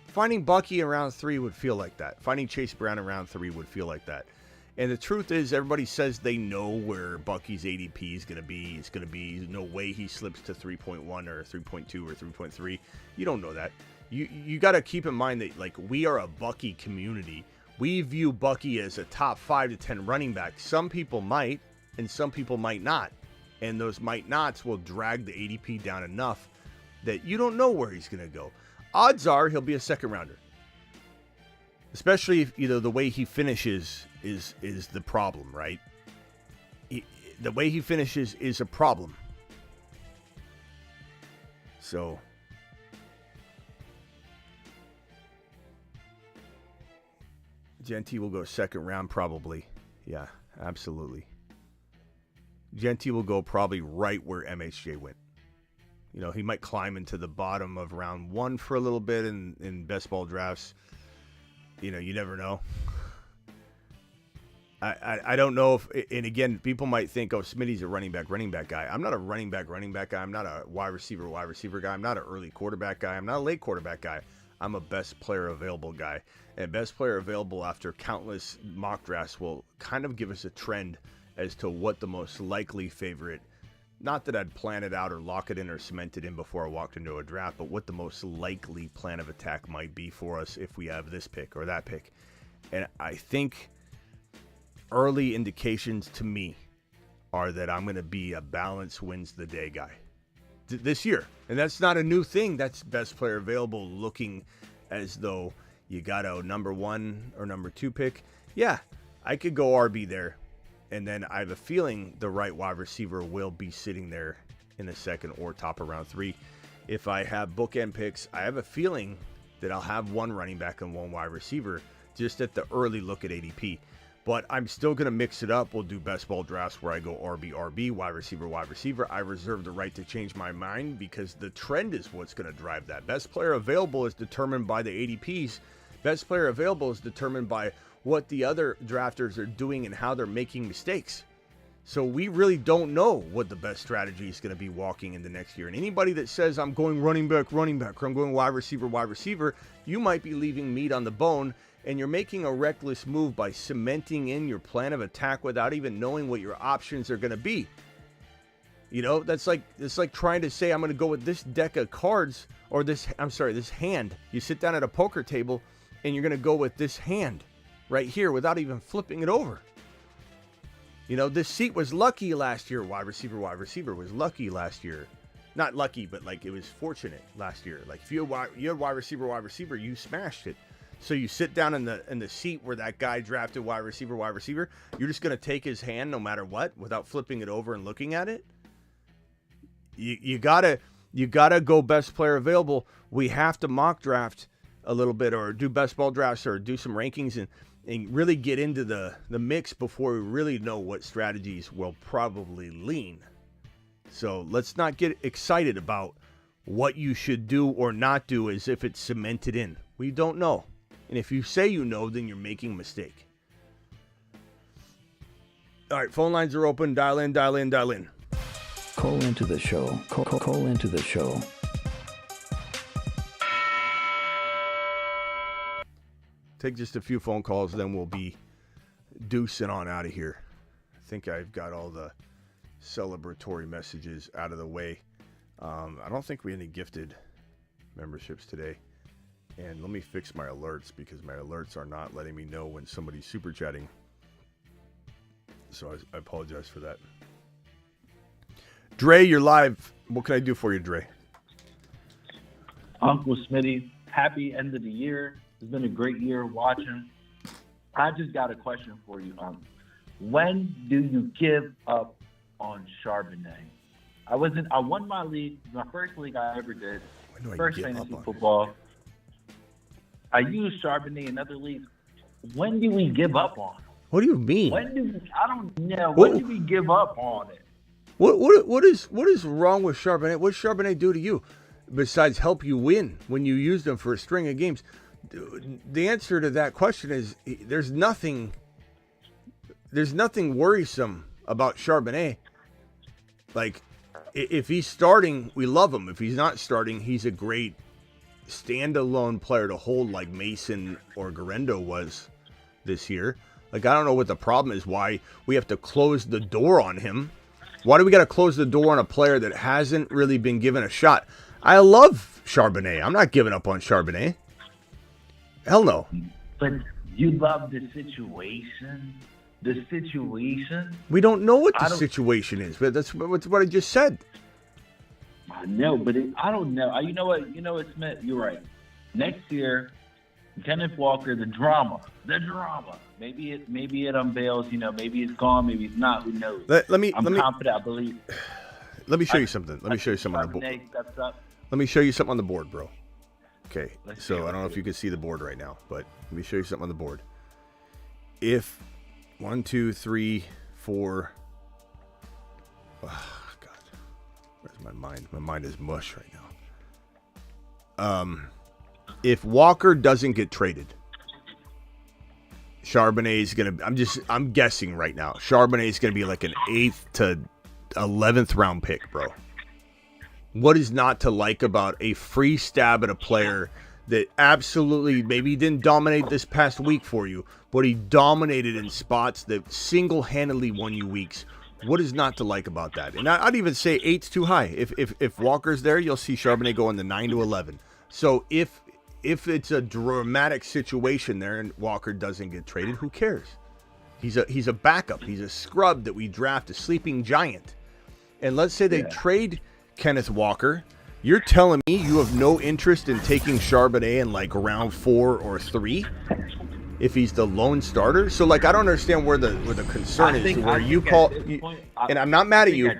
Finding Bucky in round 3 would feel like that. Finding Chase Brown in round 3 would feel like that. And the truth is, everybody says they know where Bucky's ADP is going to be. It's going to be no way he slips to 3.1 or 3.2 or 3.3. You don't know that. You got to keep in mind that we are a Bucky community. We view Bucky as a top 5 to 10 running back. Some people might, and some people might not. And those might nots will drag the ADP down enough that you don't know where he's going to go. Odds are he'll be a second rounder. Especially if the way he finishes is the problem, right? The way he finishes is a problem. So Genty will go second round probably. Yeah, absolutely. Genty will go probably right where MHJ went. He might climb into the bottom of round 1 for a little bit in best ball drafts. You never know. I don't know if, and again, people might think, Smitty's a running back guy. I'm not a running back guy. I'm not a wide receiver guy. I'm not an early quarterback guy. I'm not a late quarterback guy. I'm a best player available guy. And best player available after countless mock drafts will kind of give us a trend as to what the most likely favorite, not that I'd plan it out or lock it in or cement it in before I walked into a draft, but what the most likely plan of attack might be for us if we have this pick or that pick. And I think early indications to me are that I'm going to be a balance wins the day guy this year. And that's not a new thing. That's best player available looking as though you got a number 1 or number 2 pick. Yeah, I could go RB there. And then I have a feeling the right wide receiver will be sitting there in the second or top of round 3. If I have bookend picks, I have a feeling that I'll have 1 running back and 1 wide receiver just at the early look at ADP. But I'm still going to mix it up. We'll do best ball drafts where I go RB, wide receiver. I reserve the right to change my mind because the trend is what's going to drive that. Best player available is determined by the ADPs. Best player available is determined by what the other drafters are doing and how they're making mistakes. So we really don't know what the best strategy is going to be walking into next year. And anybody that says I'm going running back, or I'm going wide receiver, you might be leaving meat on the bone, and you're making a reckless move by cementing in your plan of attack without even knowing what your options are going to be. It's like trying to say I'm going to go with this deck of cards or this hand. You sit down at a poker table and you're going to go with this hand right here without even flipping it over. This seat was lucky last year. Wide receiver was lucky last year. Not lucky, but it was fortunate last year. If you had wide receiver, you smashed it. So you sit down in the seat where that guy drafted wide receiver. You're just going to take his hand no matter what without flipping it over and looking at it. You gotta You got to go best player available. We have to mock draft a little bit or do best ball drafts or do some rankings and really get into the mix before we really know what strategies will probably lean. So let's not get excited about what you should do or not do as if it's cemented in. We don't know. And if you say you know, then you're making a mistake. All right, phone lines are open. Dial in, dial in, dial in. Call into the show. Call into the show. Take just a few phone calls, then we'll be deucing on out of here. I think I've got all the celebratory messages out of the way. I don't think we had any gifted memberships today. And let me fix my alerts because my alerts are not letting me know when somebody's super chatting. So I apologize for that. Dre, you're live. What can I do for you, Dre? Uncle Smitty, happy end of the year. It's been a great year watching. I just got a question for you. When do you give up on Charbonnet? I won my league, my first league I ever did. First fantasy football. I used Charbonnet in other leagues. When do we give up on him? What do you mean? I don't know. When do we give up on it? What is wrong with Charbonnet? What does Charbonnet do to you besides help you win when you use them for a string of games? The answer to that question is there's nothing worrisome about Charbonnet. Like, if he's starting, we love him. If he's not starting, he's a great standalone player to hold like Mason or Garendo was this year. Like, I don't know what the problem is, why we have to close the door on him. Why do we got to close the door on a player that hasn't really been given a shot? I love Charbonnet. I'm not giving up on Charbonnet. Hell no. But you love the situation. The situation. We don't know what the situation is, but that's what I just said. I know, but I don't know. You know what, Smith? You're right. Next year, Kenneth Walker, the drama. Maybe it unveils. Maybe it's gone. Maybe it's not. Who knows? I'm confident. I believe. Let me show you something. Let me show you something on the board. Let me show you something on the board, bro. Okay. So I don't know if you can see the board right now, but let me show you something on the board. If 1, 2, 3, 4. Oh, God. Where's my mind? My mind is mush right now. If Walker doesn't get traded, Charbonnet is going to, I'm guessing right now, Charbonnet is going to be like an 8th to 11th round pick, bro. What is not to like about a free stab at a player that absolutely, maybe he didn't dominate this past week for you, but he dominated in spots that single-handedly won you weeks? What is not to like about that? And I'd even say 8's too high. If Walker's there, you'll see Charbonnet go in the 9 to 11. So if it's a dramatic situation there and Walker doesn't get traded, who cares? He's a backup. He's a scrub that we draft, a sleeping giant. And let's say they trade Kenneth Walker. You're telling me you have no interest in taking Charbonnet in like round 4 or 3 if he's the lone starter? So like, I don't understand where the concern is. Where you call, and I'm not mad at you.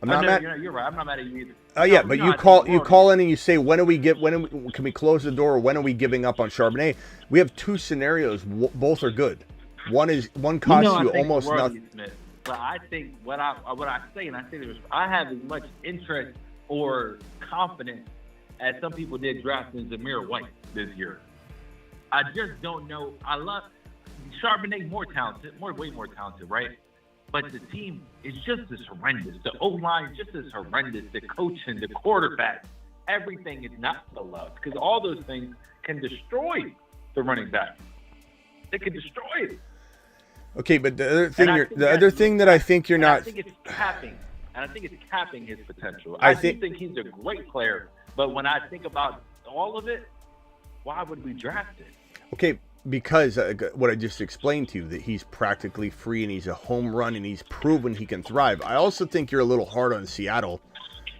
I'm not mad. You're right. I'm not mad at you either. Oh yeah, but you call in and you say, can we close the door, or when are we giving up on Charbonnet? We have two scenarios. Both are good. One costs you almost nothing. Smith, but I think what I say, and I say this, I have as much interest or confidence as some people did drafting Jahmyr White this year. I just don't know. I love Charbonnet, way more talented, right? But the team is just as horrendous. The O-line is just as horrendous. The coaching, the quarterback, everything is not to love, because all those things can destroy the running back. They can destroy it. Okay, but the other thing that I think you're not. I think it's capping. And I think it's capping his potential. I think he's a great player, but when I think about all of it, why would we draft it? Okay, because what I just explained to you, that he's practically free and he's a home run and he's proven he can thrive. I also think you're a little hard on Seattle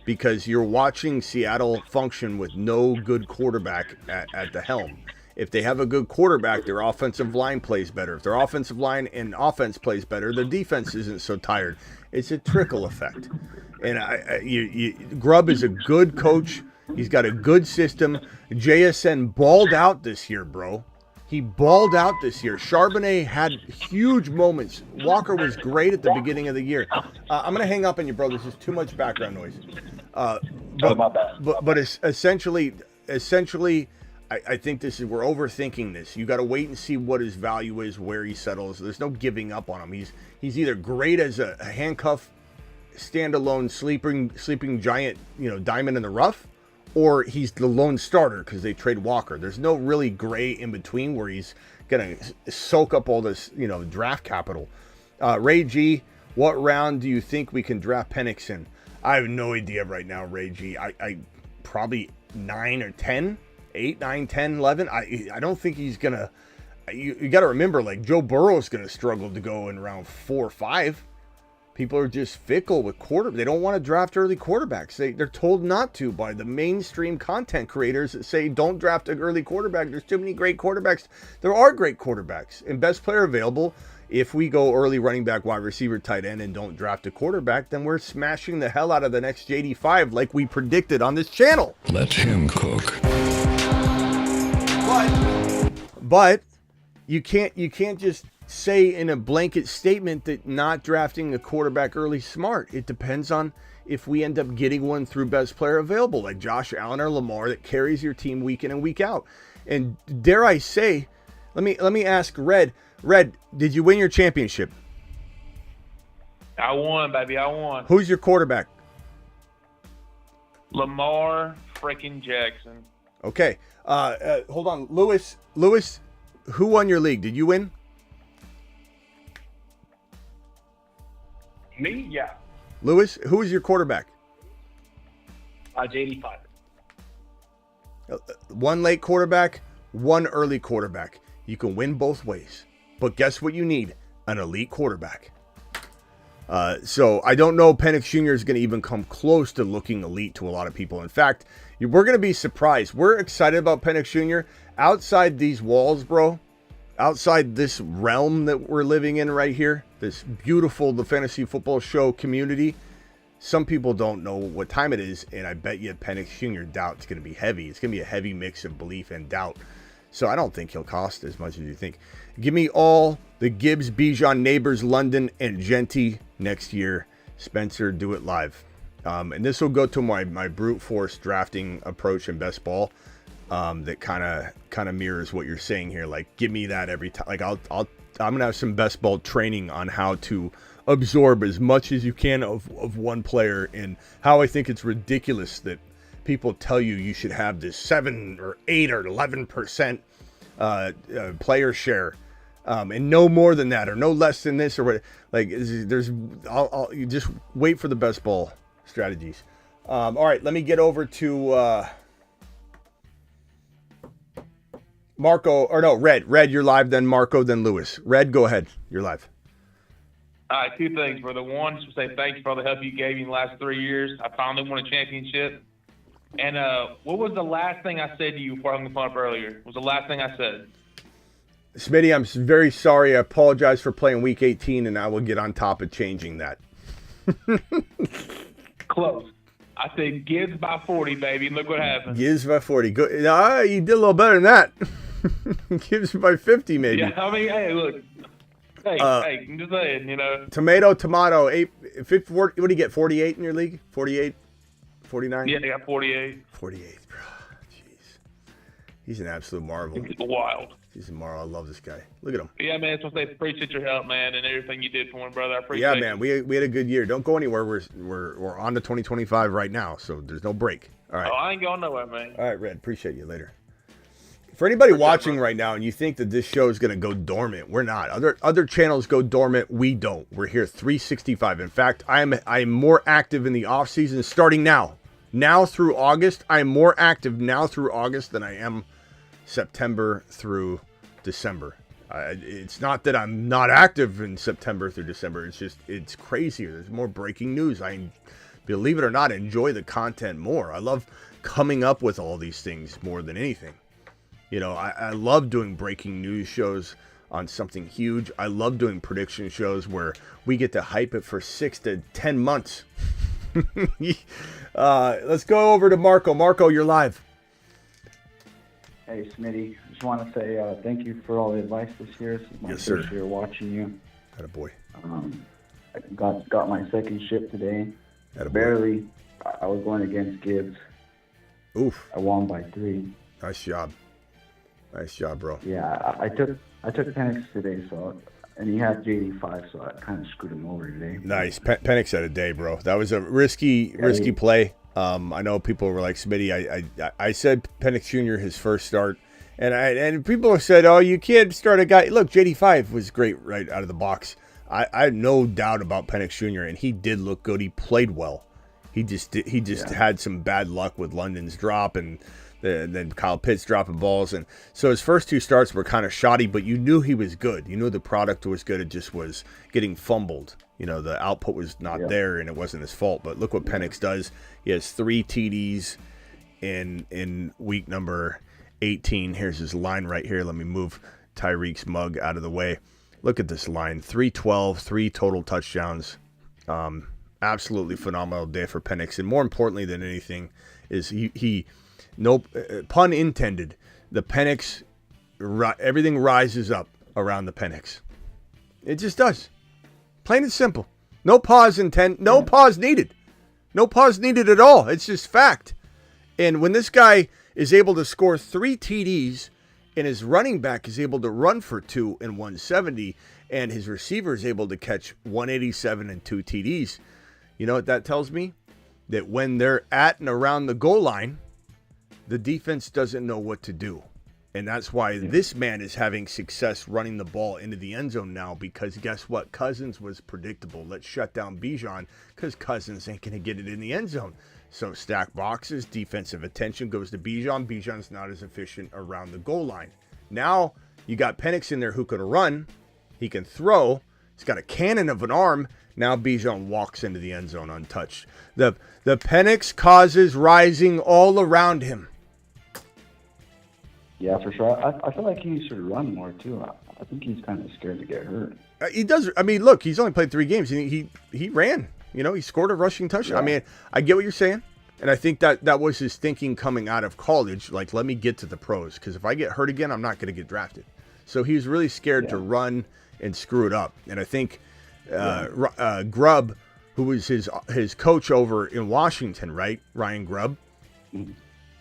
because you're watching Seattle function with no good quarterback at the helm. If they have a good quarterback, their offensive line plays better. If their offensive line and offense plays better, their defense isn't so tired. It's a trickle effect. And Grubb is a good coach. He's got a good system. JSN balled out this year, bro. He balled out this year. Charbonnet had huge moments. Walker was great at the beginning of the year. I'm going to hang up on you, bro. There's just too much background noise. But it's essentially, I think we're overthinking this. You got to wait and see what his value is, where he settles. There's no giving up on him. He's either great as a handcuff, standalone sleeping giant, diamond in the rough, or he's the lone starter because they trade Walker. There's no really gray in between where he's gonna soak up all this, draft capital. Ray G, what round do you think we can draft Penix in? I have no idea right now, Ray G. I probably 9 or 10, 8, 9, 10, 11. I don't think he's gonna. You got to remember, like Joe Burrow is gonna struggle to go in round 4 or 5. People are just fickle with quarterbacks. They don't want to draft early quarterbacks. They're told not to by the mainstream content creators that say don't draft an early quarterback. There's too many great quarterbacks. There are great quarterbacks. And best player available, if we go early running back, wide receiver, tight end, and don't draft a quarterback, then we're smashing the hell out of the next JD5 like we predicted on this channel. Let him cook. But you can't just say in a blanket statement that not drafting a quarterback early is smart. It depends on if we end up getting one through best player available, like Josh Allen or Lamar, that carries your team week in and week out. And dare I say, let me ask Red. Red, did you win your championship? I won, baby. I won. Who's your quarterback? Lamar freaking Jackson. Okay. Hold on. Lewis, who won your league? Did you win? Me? Yeah. Lewis, who is your quarterback? JD5. One late quarterback, one early quarterback. You can win both ways. But guess what you need? An elite quarterback. So I don't know Penix Jr. is going to even come close to looking elite to a lot of people. In fact, we're going to be surprised. We're excited about Penix Jr. Outside these walls, bro. Outside this realm that we're living in right here, this beautiful The Fantasy Football Show community, some people don't know what time it is, and I bet you Penix Jr. doubt it's going to be heavy. It's going to be a heavy mix of belief and doubt. So I don't think he'll cost as much as you think. Give me all the Gibbs, Bijan, Neighbors, London, and Genty next year. Spencer, do it live. And this will go to my brute force drafting approach in best ball. That kind of mirrors what you're saying here. Like, give me that every time. Like, I'm gonna have some best ball training on how to absorb as much as you can of one player, and how I think it's ridiculous that people tell you should have this 7 or 8 or 11% player share, and no more than that or no less than this or what. Like, you just wait for the best ball strategies. All right, let me get over to. Marco, or no, Red, you're live, then Marco, then Lewis. Red, go ahead. You're live. All right, 2 things, brother. One, just to say thanks for all the help you gave me in the last 3 years. I finally won a championship. And what was the last thing I said to you before I hung the phone up earlier? What was the last thing I said? Smitty, I'm very sorry. I apologize for playing Week 18, and I will get on top of changing that. Close. I said Gibbs by 40, baby, and look what happened. Gibbs by 40. Good. You did a little better than that. Gibbs by 50, maybe. Yeah, I mean, hey, look. Hey, I'm just saying, Tomato, 8, 50, 40, what do you get, 48 in your league? 48? 49? Yeah, I got 48. 48, bro. Jeez. He's an absolute marvel. He's wild. He's a marvel. I love this guy. Look at him. Yeah, man, I just want to say appreciate your help, man, and everything you did for me, brother. I appreciate it. Yeah, man, we had a good year. Don't go anywhere. We're on to 2025 right now, so there's no break. All right. Oh, I ain't going nowhere, man. All right, Red. Appreciate you. Later. For anybody watching right now and you think that this show is going to go dormant, we're not. Other channels go dormant. We don't. We're here 365. In fact, I am more active in the off season starting now. Now through August, I am more active now through August than I am September through December. It's not that I'm not active in September through December. It's just, it's crazier. There's more breaking news. I, believe it or not, enjoy the content more. I love coming up with all these things more than anything. I love doing breaking news shows on something huge. I love doing prediction shows where we get to hype it for 6 to 10 months. Let's go over to Marco. Marco, you're live. Hey, Smitty. Just want to say thank you for all the advice this year. This is my first year watching you. Attaboy. I got my second ship today. Attaboy. Barely. I was going against Gibbs. Oof. I won by 3. Nice job. Nice job, bro. Yeah, I took Penix today, and he had JD5, so I kind of screwed him over today. Nice. Penix had a day, bro. That was a risky play. I know people were like, Smitty, I said Penix Jr. his first start, and people said, oh, you can't start a guy. Look, JD5 was great right out of the box. I had no doubt about Penix Jr., and he did look good. He played well. He just had some bad luck with London's drop and then Kyle Pitts dropping balls. And so his first 2 starts were kind of shoddy, but you knew he was good. You knew the product was good. It just was getting fumbled. The output was not there, and it wasn't his fault. But look what Penix does. He has 3 TDs in week number 18. Here's his line right here. Let me move Tyreek's mug out of the way. Look at this line. 312, 3 total touchdowns. Absolutely phenomenal day for Penix. And more importantly than anything is he no pun intended, the Penix, everything rises up around the Penix. It just does. Plain and simple. No pause pause needed. No pause needed at all. It's just fact. And when this guy is able to score 3 TDs and his running back is able to run for 2 and 170 and his receiver is able to catch 187 and 2 TDs, you know what that tells me? That when they're at and around the goal line, the defense doesn't know what to do. And that's why this man is having success running the ball into the end zone now, because guess what? Cousins was predictable. Let's shut down Bijan because Cousins ain't going to get it in the end zone. So stack boxes, defensive attention goes to Bijan. Bijan's not as efficient around the goal line. Now you got Penix in there who can run. He can throw. He's got a cannon of an arm. Now Bijan walks into the end zone untouched. The Penix causes rising all around him. Yeah, for sure. I feel like he should run more, too. I think he's kind of scared to get hurt. He does. I mean, look, he's only played 3 games. And he ran. He scored a rushing touchdown. Yeah. I mean, I get what you're saying. And I think that was his thinking coming out of college. Like, let me get to the pros. Because if I get hurt again, I'm not going to get drafted. So he was really scared to run and screw it up. And I think Grubb, who was his coach over in Washington, right? Ryan Grubb. Mm-hmm.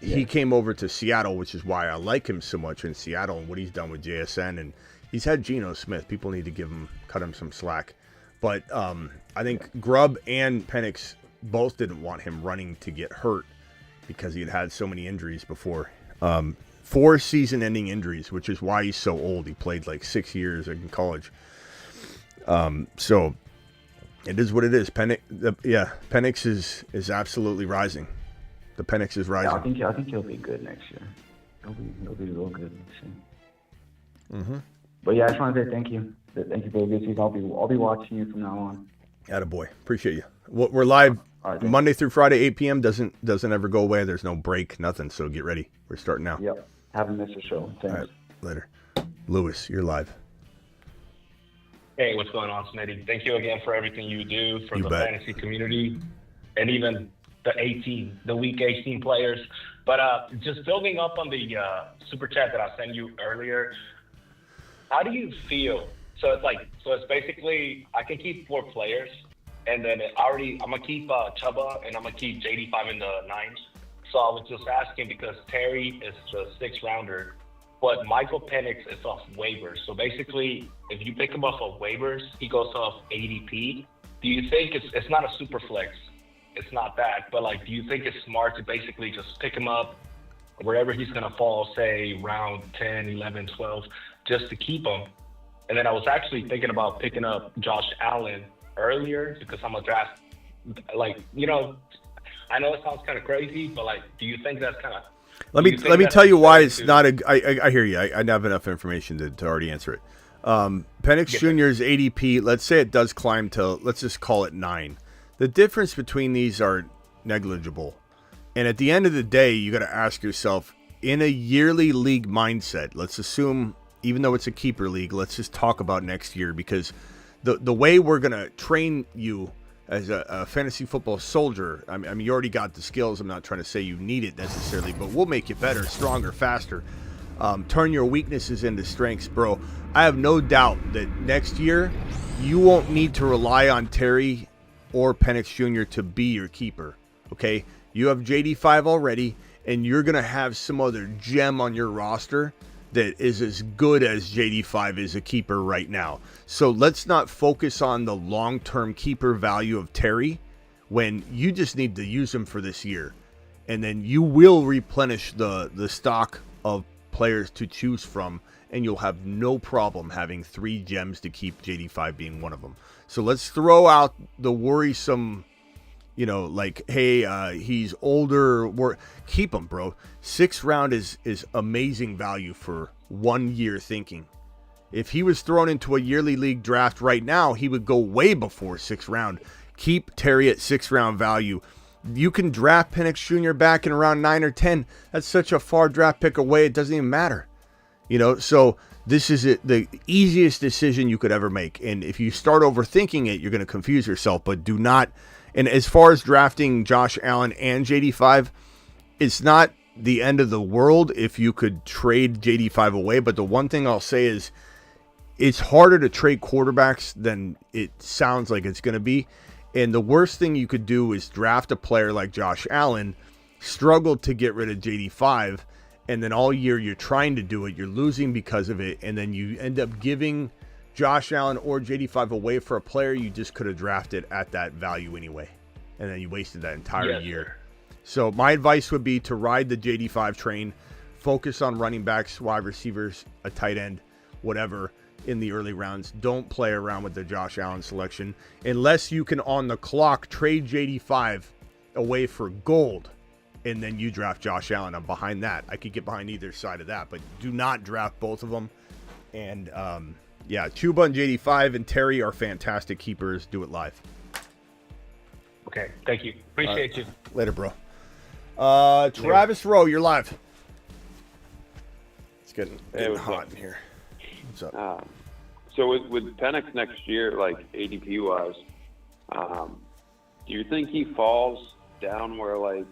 He came over to Seattle, which is why I like him so much in Seattle and what he's done with JSN. And he's had Geno Smith. People need to cut him some slack. But I think Grubb and Penix both didn't want him running to get hurt because he had so many injuries before. 4 season-ending injuries, which is why he's so old. He played like 6 years in college. So it is what it is. Penix is absolutely rising. The Penix is rising. Yeah, I think he'll be good next year. He'll be real good next year. Mm-hmm. But yeah, I just want to say thank you. Thank you for the good season. I'll be watching you from now on. Attaboy. Appreciate you. We're live Monday through Friday, 8 p.m. Doesn't ever go away. There's no break, nothing. So get ready. We're starting now. Yep. Haven't missed a show. Thanks. All right. Later. Lewis, you're live. Hey, what's going on, Smitty? Thank you again for everything you do for the fantasy community and even the week 18 players. But just building up on the super chat that I sent you earlier, how do you feel? So it's basically I can keep 4 players, and then I'm gonna keep Chuba and I'm gonna keep JD5 in the 9s. So I was just asking because Terry is the 6th rounder, but Michael Penix is off waivers. So basically, if you pick him off of waivers, he goes off ADP. Do you think it's not a super flex? It's not that, but do you think it's smart to basically just pick him up wherever he's going to fall, say round 10, 11, 12, just to keep him? And then I was actually thinking about picking up Josh Allen earlier because I'm a draft, I know it sounds kind of crazy, but do you think that's kind of... Let me tell you why it's not a... I hear you. I have enough information to already answer it. Penix Jr.'s ADP, let's say it does climb to, let's just call it 9. The difference between these are negligible. And at the end of the day, you got to ask yourself, in a yearly league mindset, let's assume, even though it's a keeper league, let's just talk about next year, because the way we're going to train you as a fantasy football soldier, I mean, you already got the skills. I'm not trying to say you need it necessarily, but we'll make you better, stronger, faster. Turn your weaknesses into strengths, bro. I have no doubt that next year you won't need to rely on Terry or Penix Jr. to be your keeper, okay? You have JD5 already, and you're going to have some other gem on your roster that is as good as JD5 is a keeper right now. So let's not focus on the long-term keeper value of Terry when you just need to use him for this year. And then you will replenish the stock of players to choose from, and you'll have no problem having 3 gems to keep, JD5 being one of them. So let's throw out the worrisome, like, hey, he's older. Keep him, bro. 6th round is amazing value for 1 year thinking. If he was thrown into a yearly league draft right now, he would go way before 6th round. Keep Terry at 6th round value. You can draft Penix Jr. back in around 9 or 10. That's such a far draft pick away, it doesn't even matter. So this is the easiest decision you could ever make. And if you start overthinking it, you're going to confuse yourself. But do not. And as far as drafting Josh Allen and JD5, it's not the end of the world if you could trade JD5 away. But the one thing I'll say is it's harder to trade quarterbacks than it sounds like it's going to be. And the worst thing you could do is draft a player like Josh Allen, struggle to get rid of JD5, and then all year you're trying to do it, you're losing because of it, and then you end up giving Josh Allen or JD5 away for a player you just could have drafted at that value anyway. And then you wasted that entire year. So my advice would be to ride the JD5 train, focus on running backs, wide receivers, a tight end, whatever, in the early rounds. Don't play around with the Josh Allen selection unless you can, on the clock, trade JD5 away for gold, and then you draft Josh Allen. I'm behind that. I could get behind either side of that, but do not draft both of them. And Chuba and JD5 and Terry are fantastic keepers. Do it live. Okay, thank you. Appreciate you. Later, bro. Travis Rowe, you're live. It's getting hot in here. What's up? So with Penix next year, like ADP wise, do you think he falls down where like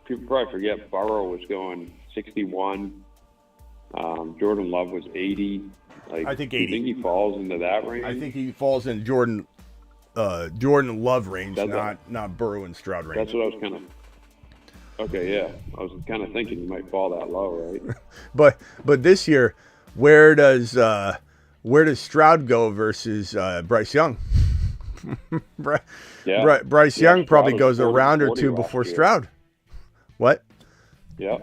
people probably forget Burrow was going 61, Jordan Love was 80. Like, I think 80. Do you think he falls into that range? I think he falls in Jordan Love range, not Burrow and Stroud range. That's what I was kind of. Okay, yeah, I was kind of thinking he might fall that low, right? but this year, where does Stroud go versus Bryce Young? Bryce Young probably goes a round or two before Stroud. What? Yeah.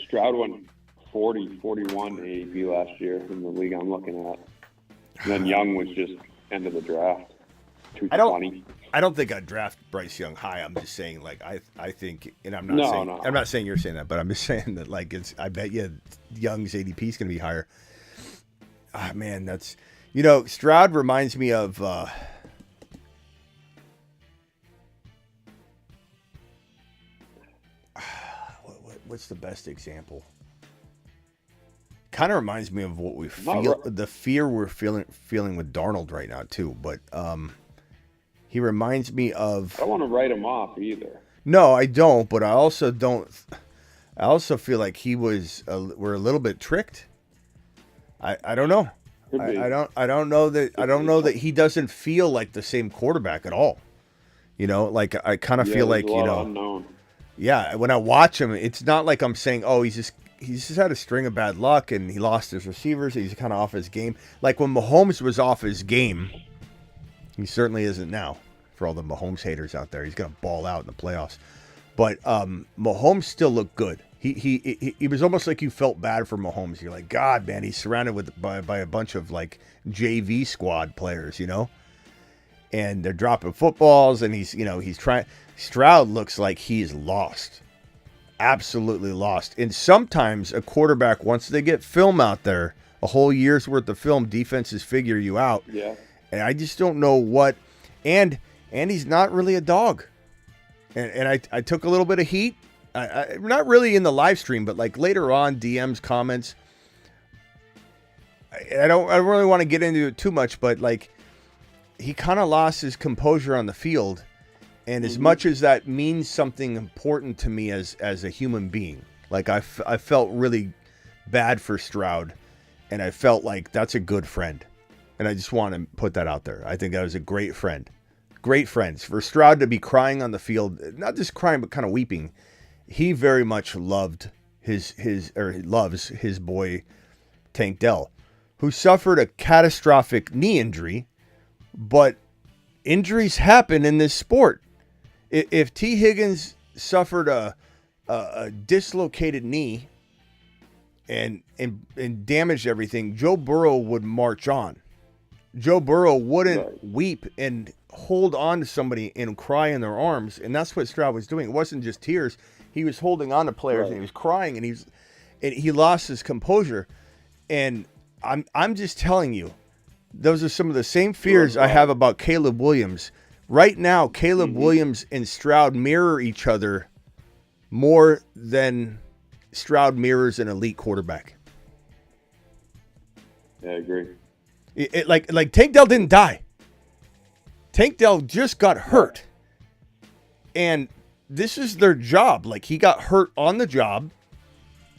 Stroud went 40, 41 ADP last year in the league I'm looking at. And then Young was just end of the draft, 220. I don't think I'd draft Bryce Young high. I'm just saying, like, I think, and I'm not saying you're saying that, but I'm just saying that, like, I bet you Young's ADP is going to be higher. Ah, man, that's, Stroud reminds me of, what's the best example? Kind of reminds me of what we feel, the fear we're feeling with Darnold right now too. But he reminds me of. I don't want to write him off either. No, I don't. But I also don't. I also feel like we're a little bit tricked. I don't know. I don't know that he doesn't feel like the same quarterback at all. Like I kind of feel like unknown. Yeah, when I watch him, it's not like I'm saying, oh, he's just had a string of bad luck and he lost his receivers. He's kind of off his game. Like when Mahomes was off his game, he certainly isn't now. For all the Mahomes haters out there, he's going to ball out in the playoffs. But Mahomes still looked good. He was almost like you felt bad for Mahomes. You're like, God, man, he's surrounded by a bunch of like JV squad players, and they're dropping footballs, and he's trying. Stroud looks like he's lost, absolutely lost. And sometimes a quarterback, once they get film out there, a whole year's worth of film, defenses figure you out. Yeah. And I just don't know what. And he's not really a dog. And I took a little bit of heat. not really in the live stream, but like later on, DMs, comments. I don't really want to get into it too much, but like he kind of lost his composure on the field. And as much as that means something important to me as a human being, like I felt really bad for Stroud, and I felt like that's a good friend. And I just want to put that out there. I think that was a great friend. Great friends. For Stroud to be crying on the field, not just crying, but kind of weeping, he very much loved loves his boy Tank Dell, who suffered a catastrophic knee injury, but injuries happen in this sport. If T. Higgins suffered a dislocated knee and damaged everything, Joe Burrow would march on. Joe Burrow wouldn't weep and hold on to somebody and cry in their arms, and that's what Stroud was doing. It wasn't just tears; he was holding on to players and he was crying, and he lost his composure. And I'm just telling you, those are some of the same fears I have about Caleb Williams. Right now, Caleb Williams and Stroud mirror each other more than Stroud mirrors an elite quarterback. Yeah, I agree. Like Tank Dell didn't die. Tank Dell just got hurt. And this is their job. Like, he got hurt on the job.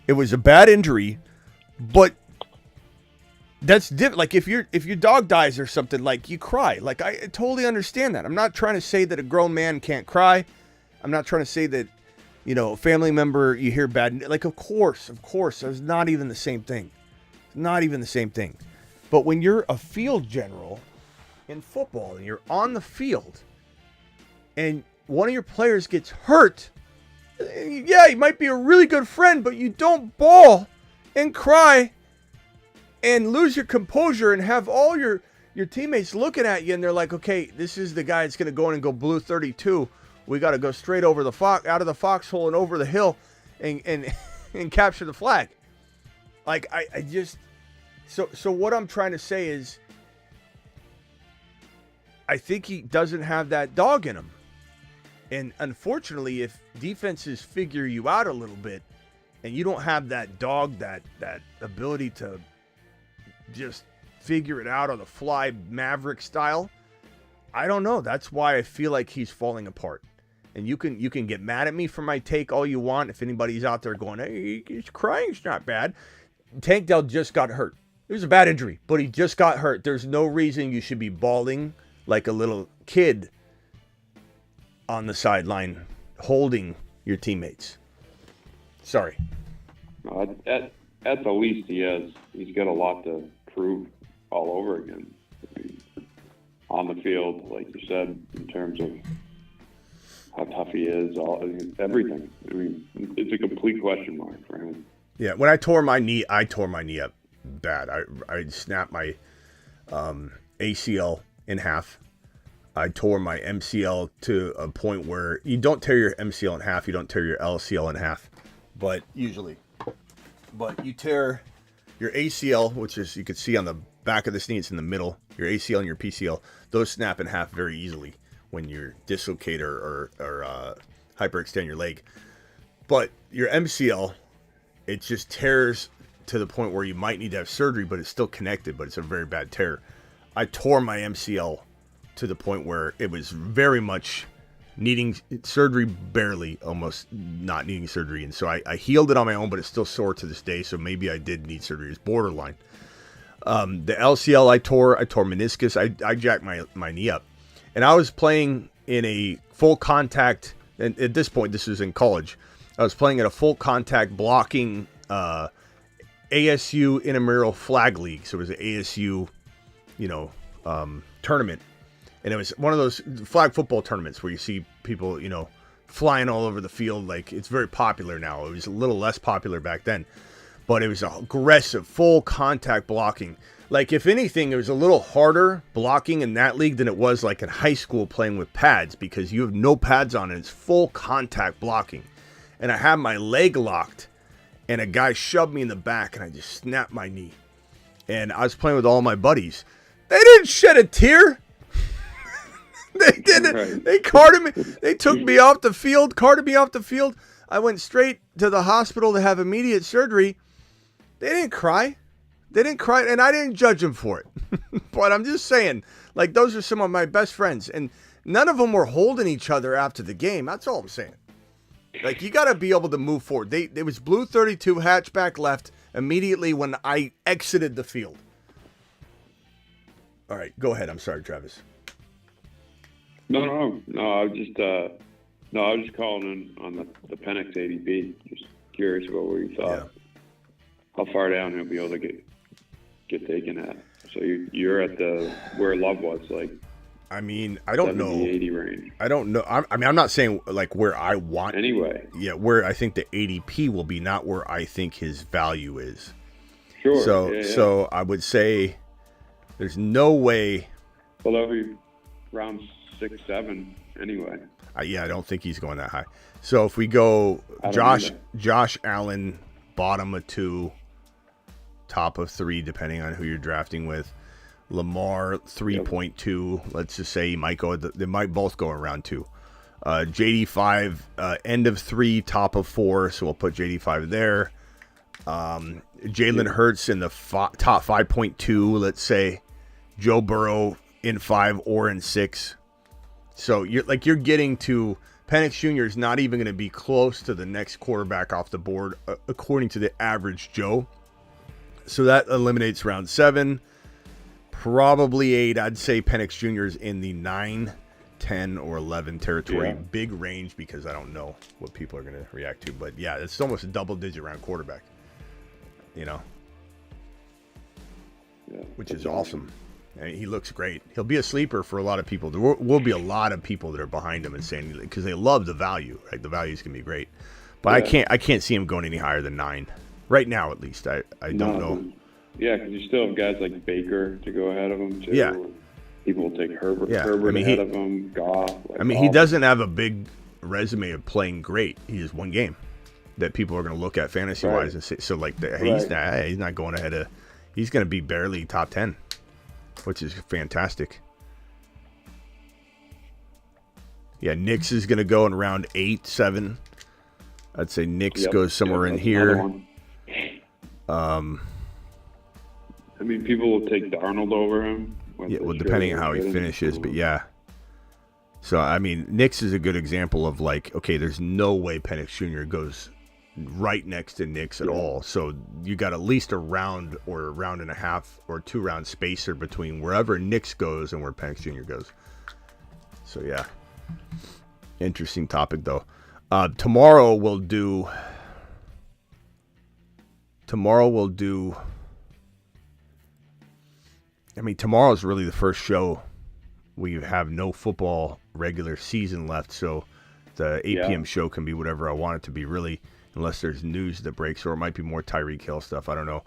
It was a bad injury, but that's different. Like, if your dog dies or something, like, you cry. Like, I totally understand that. I'm not trying to say that a grown man can't cry. I'm not trying to say that, a family member, you hear bad. Like, of course, it's not even the same thing. Not even the same thing. But when you're a field general in football and you're on the field and one of your players gets hurt, yeah, he might be a really good friend, but you don't bawl and cry and lose your composure and have all your teammates looking at you and they're like, okay, this is the guy that's going to go in and go blue 32. We got to go straight over out of the foxhole and over the hill and capture the flag. Like, I just... So what I'm trying to say is I think he doesn't have that dog in him. And unfortunately, if defenses figure you out a little bit and you don't have that dog, that ability to just figure it out on the fly Maverick style, I don't know. That's why I feel like he's falling apart. And you can get mad at me for my take all you want. If anybody's out there going, hey, he's crying, it's not bad. Tank Dell just got hurt. It was a bad injury, but he just got hurt. There's no reason you should be bawling like a little kid on the sideline holding your teammates. Sorry. At the least, he has. He's got a lot to prove all over again. I mean, on the field, like you said, in terms of how tough he is, everything. I mean, it's a complete question mark for him. Yeah, when I tore my knee up bad. I snapped my ACL in half. I tore my MCL to a point where you don't tear your MCL in half, you don't tear your LCL in half, but you tear your ACL, which is, you can see on the back of this knee, it's in the middle. Your ACL and your PCL, those snap in half very easily when you dislocate or hyperextend your leg. But your MCL, it just tears to the point where you might need to have surgery, but it's still connected, but it's a very bad tear. I tore my MCL to the point where it was very much needing surgery, barely, almost not needing surgery. And so I healed it on my own, but it's still sore to this day. So maybe I did need surgery. It's borderline. The LCL I tore meniscus. I jacked my knee up. And I was playing in a full contact, and at this point, this was in college. I was playing at a full contact blocking ASU intramural flag league. So it was an ASU, tournament. And it was one of those flag football tournaments where you see people, flying all over the field. Like, it's very popular now. It was a little less popular back then. But it was aggressive, full contact blocking. Like, if anything, it was a little harder blocking in that league than it was like in high school playing with pads, because you have no pads on and it's full contact blocking. And I had my leg locked and a guy shoved me in the back and I just snapped my knee. And I was playing with all my buddies. They didn't shed a tear. They didn't. They carted me. They took me off the field, carted me off the field. I went straight to the hospital to have immediate surgery. They didn't cry. And I didn't judge them for it. But I'm just saying, like, those are some of my best friends. And none of them were holding each other after the game. That's all I'm saying. Like, you got to be able to move forward. It was blue 32, hatchback left, immediately when I exited the field. All right, go ahead. I'm sorry, Travis. No. I was just calling in on the Penix ADP. Just curious about what you thought. How far down he'll be able to get taken at. So you're at where Love was, like. I mean, I don't 70, know. 80 range. I don't know. I'm not saying like where I want. Anyway. Yeah, where I think the ADP will be, not where I think his value is. Sure. So I would say there's no way. Well, that'll be round 6, 7 anyway. I don't think he's going that high. So if we go Josh Allen, bottom of 2, top of 3, depending on who you're drafting with. Lamar 3.2. Let's just say they might both go around 2. JD 5, end of 3, top of 4. So we'll put JD 5 there. Jalen Hurts in the top 5.2. Let's say Joe Burrow in 5 or in 6. So you're getting to Penix Jr. is not even going to be close to the next quarterback off the board according to the average Joe. So that eliminates round 7. Probably 8. I'd say Penix Jr. is in the 9, 10, or 11 territory. Yeah. Big range because I don't know what people are going to react to. But, yeah, it's almost a double-digit round quarterback, which is awesome. I mean, he looks great. He'll be a sleeper for a lot of people. There will be a lot of people that are behind him and saying, because they love the value. Right? The value's going to be great. But I can't see him going any higher than 9. Right now, at least. I don't know. Yeah, because you still have guys like Baker to go ahead of him, too. Yeah. People will take Herbert ahead of him, Goff. He doesn't have a big resume of playing great. He has one game that people are going to look at fantasy-wise and say, so, he's not going ahead of – he's going to be barely top 10, which is fantastic. Yeah, Nix is going to go in round 8, 7. I'd say Nix goes somewhere in here. I mean, people will take Darnold over him. Yeah, well, depending on how he finishes, but yeah. So, I mean, Nix is a good example of there's no way Penix Jr. goes right next to Nix at all. So you got at least a round or a round and a half or 2 round spacer between wherever Nix goes and where Penix Jr. goes. So, yeah. Interesting topic, though. Tomorrow we'll do. I mean, tomorrow's really the first show. We have no football regular season left, so the 8 p.m. show can be whatever I want it to be, really, unless there's news that breaks, or it might be more Tyreek Hill stuff. I don't know.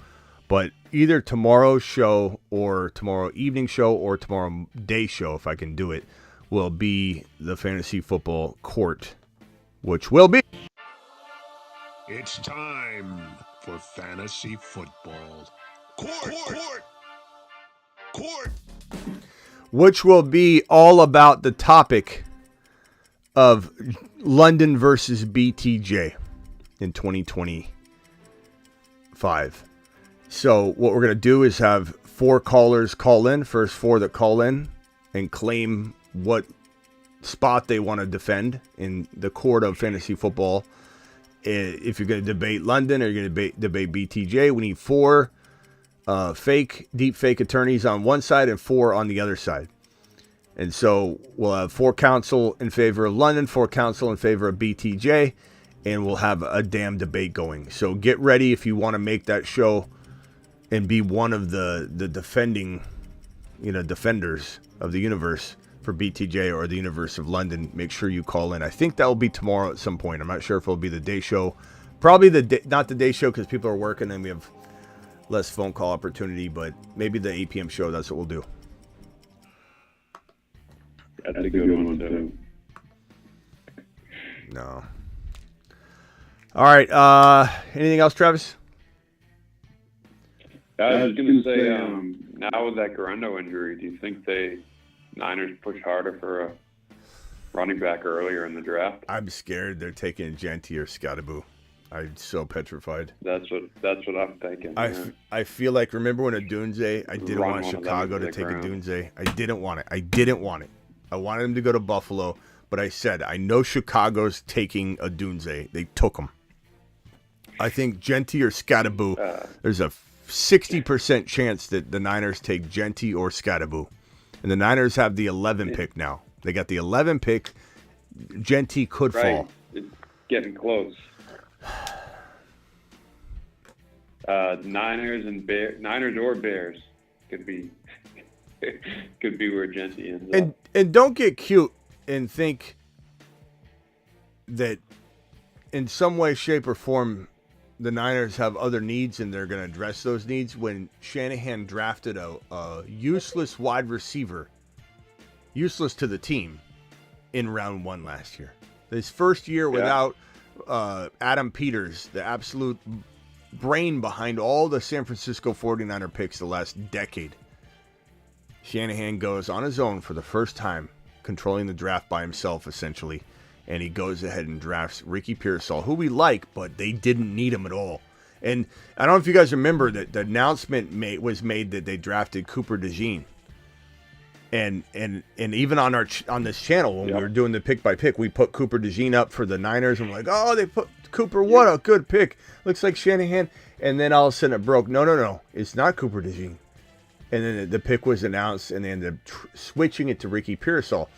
But either tomorrow's show or tomorrow evening show or tomorrow day show, if I can do it, will be the fantasy football court, which will be. It's time for fantasy football. Court. Which will be all about the topic of London versus BTJ in 2025. So what we're going to do is have 4 callers call in, first 4 that call in, and claim what spot they want to defend in the court of fantasy football. If you're going to debate London or you're going to debate BTJ, we need 4 deep fake attorneys on one side and 4 on the other side. And so we'll have 4 counsel in favor of London, 4 counsel in favor of BTJ, and we'll have a damn debate going. So get ready if you want to make that show and be one of the defending, defenders of the universe for BTJ or the universe of London. Make sure you call in. I think that will be tomorrow at some point. I'm not sure if it'll be the day show. Probably not the day show because people are working and we have less phone call opportunity, but maybe the 8 p.m. show, that's what we'll do. That's a good one, too. No. All right. Anything else, Travis? I was going to say, now with that Garendo injury, do you think Niners push harder for running back earlier in the draft. I'm scared they're taking Genty or Scottaboo. I'm so petrified. That's what I'm thinking. I feel like, remember when Odunze, I didn't want Chicago to take Odunze. I didn't want it. I wanted him to go to Buffalo, but I said, I know Chicago's taking Odunze. They took him. I think Genty or Scottaboo, there's a 60% chance that the Niners take Genty or Scottaboo. And the Niners have the 11 pick now. They got the 11 pick. Genty could fall. It's getting close. Niners or Bears could be where Genty ends up. And don't get cute and think that in some way, shape, or form the Niners have other needs and they're going to address those needs. When Shanahan drafted a useless wide receiver, useless to the team, in round 1 last year. His first year without Adam Peters, the absolute brain behind all the San Francisco 49er picks the last decade. Shanahan goes on his own for the first time, controlling the draft by himself, essentially. And he goes ahead and drafts Ricky Pearsall, who we like, but they didn't need him at all. And I don't know if you guys remember that the announcement was made that they drafted Cooper DeJean. And even on this channel, when we were doing the pick by pick, we put Cooper DeJean up for the Niners. And we're like, oh, they put Cooper. What a good pick. Looks like Shanahan. And then all of a sudden it broke. No. It's not Cooper DeJean. And then the pick was announced, and they ended up switching it to Ricky Pearsall.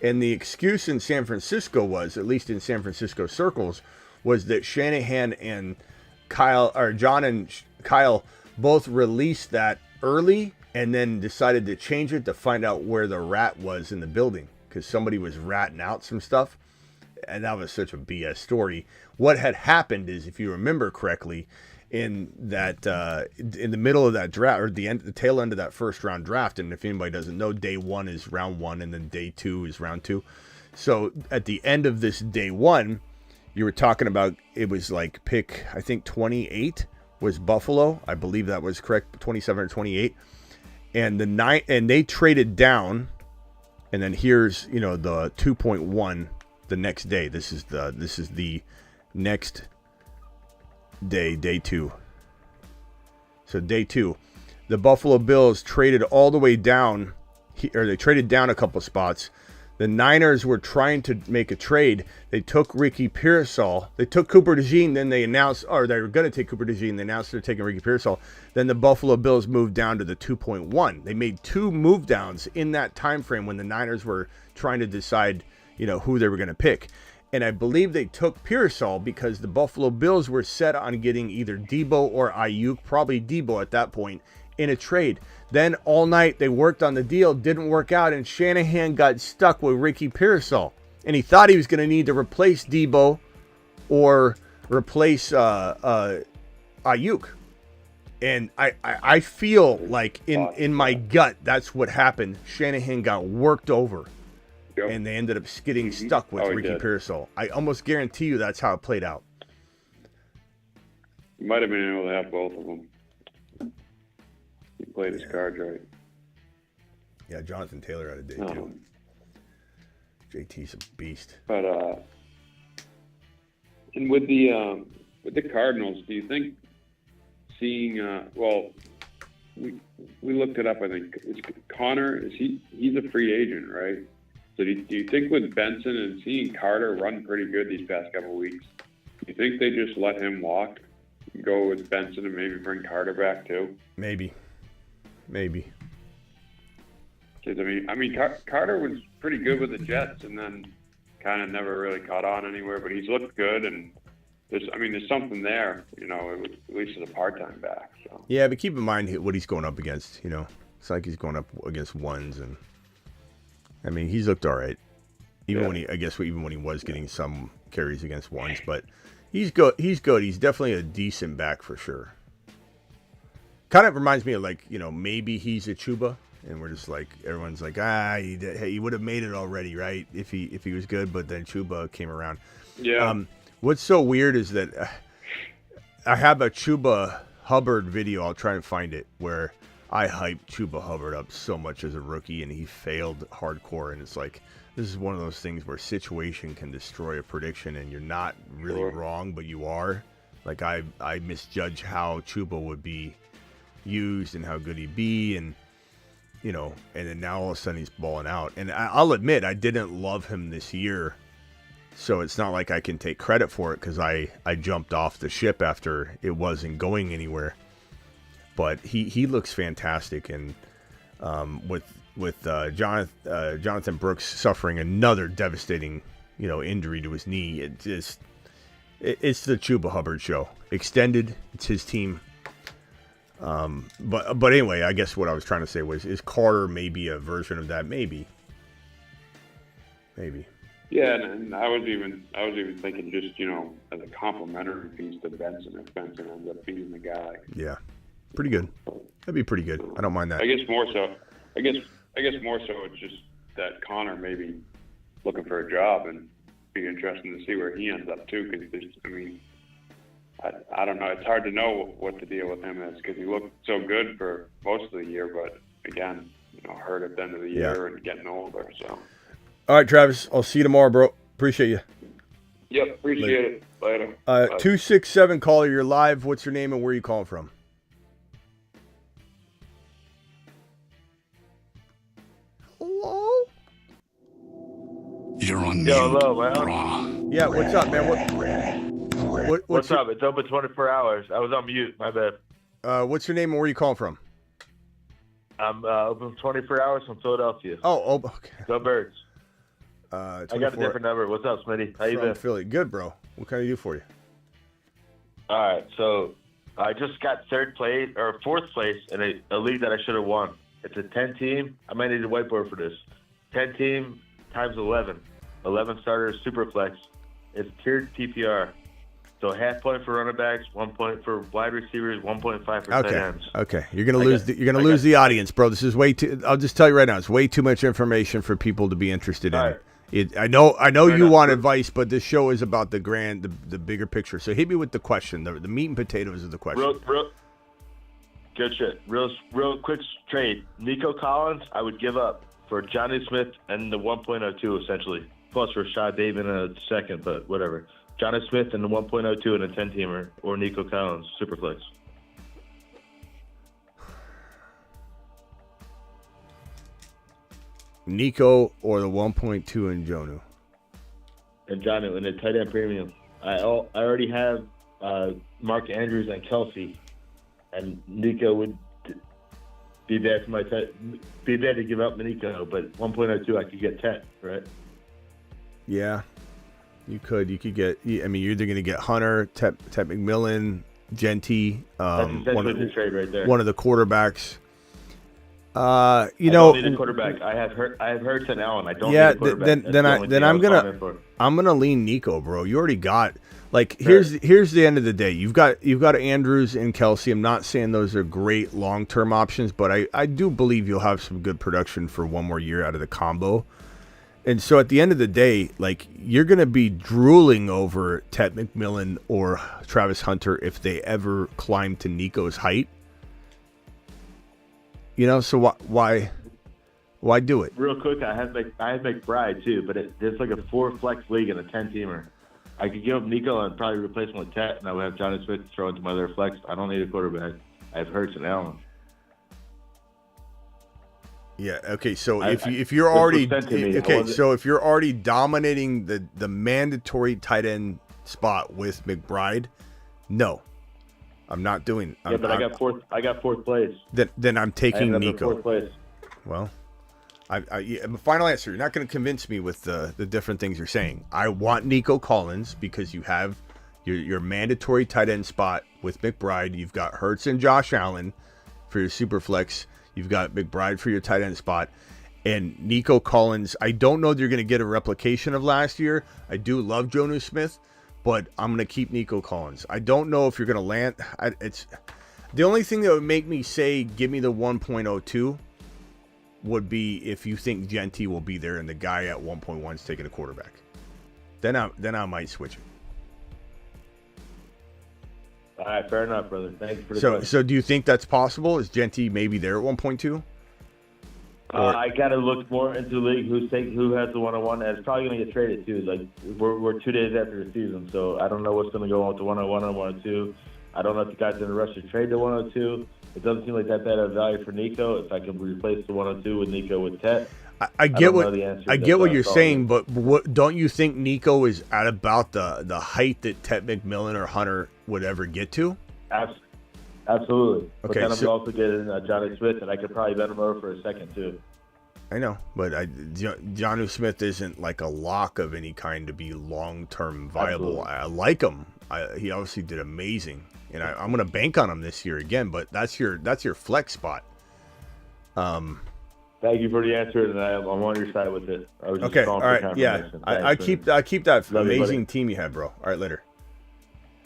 And the excuse in San Francisco was, at least in San Francisco circles, was that Shanahan and John and Kyle both released that early and then decided to change it to find out where the rat was in the building, because somebody was ratting out some stuff. And that was such a BS story. What had happened is, if you remember correctly, in that in the middle of that draft, or the tail end of that first round draft, and if anybody doesn't know, day 1 is round 1 and then day 2 is round 2. So at the end of this day 1, you were talking about, it was like pick, I think 28 was Buffalo. I believe that was correct, 27 or 28. And they traded down, and then here's the 2.1 the next day. This is the next day 2. So day 2, the Buffalo Bills traded all the way down, or they traded down a couple spots. The Niners were trying to make a trade. They took Ricky Pearsall. They took Cooper DeJean. Then they announced, or they were going to take Cooper DeJean. They announced they're taking Ricky Pearsall. Then the Buffalo Bills moved down to the 2.1. They made 2 move downs in that time frame when the Niners were trying to decide, who they were going to pick. And I believe they took Pearsall because the Buffalo Bills were set on getting either Debo or Ayuk, probably Debo at that point, in a trade. Then all night they worked on the deal, didn't work out, and Shanahan got stuck with Ricky Pearsall. And he thought he was going to need to replace Debo or replace Ayuk. And I feel like in my gut, that's what happened. Shanahan got worked over. Yep. And they ended up getting stuck with Ricky Pearsall. I almost guarantee you that's how it played out. He might have been able to have both of them. He played his cards right. Yeah, Jonathan Taylor had a day too. JT's a beast. But and with the Cardinals, do you think seeing we looked it up, I think it's Connor, he's a free agent, right? So do you think with Benson and seeing Carter run pretty good these past couple of weeks, do you think they just let him walk, go with Benson, and maybe bring Carter back too? Maybe. Because I mean, Carter was pretty good with the Jets, and then kind of never really caught on anywhere. But he's looked good, and there's something there, at least as a part-time back. So. Yeah, but keep in mind what he's going up against. It's like he's going up against ones, and I mean, he's looked all right. Even when he was getting some carries against ones, but he's good. He's definitely a decent back for sure. Kind of reminds me of maybe he's a Chuba, and we're just like, everyone's like, he would have made it already, right? If he was good, but then Chuba came around. Yeah. What's so weird is that I have a Chuba Hubbard video. I'll try and find it, where I hyped Chuba Hubbard up so much as a rookie, and he failed hardcore. And it's like, this is one of those things where situation can destroy a prediction, and you're not really wrong, but you are. Like, I misjudged how Chuba would be used and how good he'd be, and, you know, and then now all of a sudden he's balling out. And I'll admit, I didn't love him this year, so it's not like I can take credit for it because I jumped off the ship after it wasn't going anywhere. But he looks fantastic, and with Jonathan Brooks suffering another devastating, you know, injury to his knee, it's the Chuba Hubbard show. Extended, it's his team. But anyway, I guess what I was trying to say was, is Carter maybe a version of that? Maybe. Yeah, and I was even thinking just, you know, as a complimentary piece to Benson, if Benson ends up being the guy. Yeah, pretty good. That'd be pretty good. I don't mind that. I guess more so it's just that Connor may be looking for a job, and be interesting to see where he ends up too. Because I don't know. It's hard to know what the deal with him is because he looked so good for most of the year, but again, you know, hurt at the end of the year and getting older. So. All right, Travis. I'll see you tomorrow, bro. Appreciate you. Yep, appreciate it. Later. 267 caller, you're live. What's your name and where are you calling from? Hello? You're on Yo, hello, man. Yeah, what's up, man? What's up? It's open 24 hours. I was on mute. My bad. What's your name and where are you calling from? I'm open 24 hours from Philadelphia. Oh, okay. Go Birds. I got a different number. What's up, Smitty? How you From doing? Philly. Good, bro. What can I do for you? All right, so I just got fourth place in a league that I should have won. It's a 10-team. I might need a whiteboard for this. 10-team times 11. 11 starters, super flex. It's tiered PPR. So half point for running backs, 1 point for wide receivers, 1.5 for tight ends. Okay. You're gonna lose the audience, bro. This is way too. I'll just tell you right now, it's way too much information for people to be interested in. I know you want advice, but this show is about the bigger picture. So hit me with the question, the meat and potatoes of the question. Real good shit. Real quick trade. Nico Collins, I would give up for Johnny Smith and the 1.02 essentially. Plus for Rashad David in a second, but whatever. Johnny Smith and the 1.02 and a 10-teamer, or Nico Collins, Superflex. Nico or the 1.2 and Jonnu? And Jonnu in the tight end premium. I already have Mark Andrews and Kelsey, and Nico would be bad for be bad to give up Nico, but 1.02 I could get 10, right? Yeah, you could. You could get. I mean, you're either going to get Hunter, Tep McMillan, Genty, the trade right there. One of the quarterbacks. I don't need a quarterback. I have Hurts and Allen. I don't need a quarterback. Then I'm gonna lean Nico, bro. You already got here's the end of the day. You've got Andrews and Kelsey. I'm not saying those are great long-term options, but I do believe you'll have some good production for one more year out of the combo. And so at the end of the day, you're going to be drooling over Ted McMillan or Travis Hunter if they ever climb to Nico's height. You know, so why do it? Real quick, I have McBride too, but there's like a 4-flex league and a 10-teamer. I could give up Nico and probably replace him with Ted, and I would have Johnny Smith throw into my other flex. I don't need a quarterback. I have Hurts and Allen. Yeah. Okay. So if you're already dominating the mandatory tight end spot with McBride, no, I'm not doing. I got fourth place. Then I'm taking Nico. Fourth place. Well, final answer. You're not going to convince me with the different things you're saying. I want Nico Collins because you have your mandatory tight end spot with McBride. You've got Hurts and Josh Allen for your super flex. You've got McBride for your tight end spot. And Nico Collins, I don't know that you're going to get a replication of last year. I do love Jonnu Smith, but I'm going to keep Nico Collins. I don't know if you're going to land. It's the only thing that would make me say give me the 1.02 would be if you think Genty will be there and the guy at 1.1 is taking a quarterback. Then I might switch it. All right, fair enough, brother. Thank you for the question. So do you think that's possible? Is Genty maybe there at 1.2? I gotta look more into the league who has the 101, and it's probably gonna get traded too. Like we're 2 days after the season, so I don't know what's gonna go on with the 101 and 102. I don't know if the guys are in a rush to trade the 102. It doesn't seem like that bad of value for Nico. If I can replace the 102 with Nico with Tet, I get what you're saying, but don't you think Nico is at about the height that Tet McMillan or Hunter would ever get to? Absolutely. But Okay, then I'm also getting Johnny Smith, and I could probably bet him over for a second too. I know, but Jonnu Smith isn't like a lock of any kind to be long-term viable. Absolutely. I like him. He obviously did amazing, and I'm going to bank on him this year again. But that's your flex spot. Thank you for the answer, and I'm on your side with it. I was just Okay, all calling for right, yeah. confirmation. I keep that Love you, amazing buddy. team you had, bro. All right, later.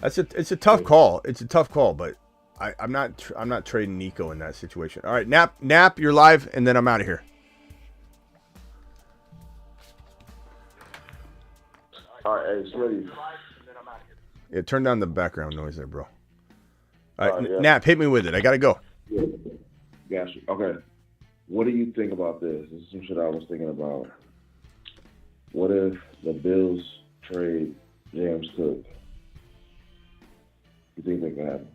It's a tough call. It's a tough call, but I'm not trading Nico in that situation. All right, Nap, you're live, and then I'm out of here. All right, hey, Smitty. Yeah, turn down the background noise there, bro. All right, yeah. Nap, hit me with it. I gotta go. Yeah. Gotcha. Okay. What do you think about this? This is some shit I was thinking about. What if the Bills trade James Cook? You think that can happen?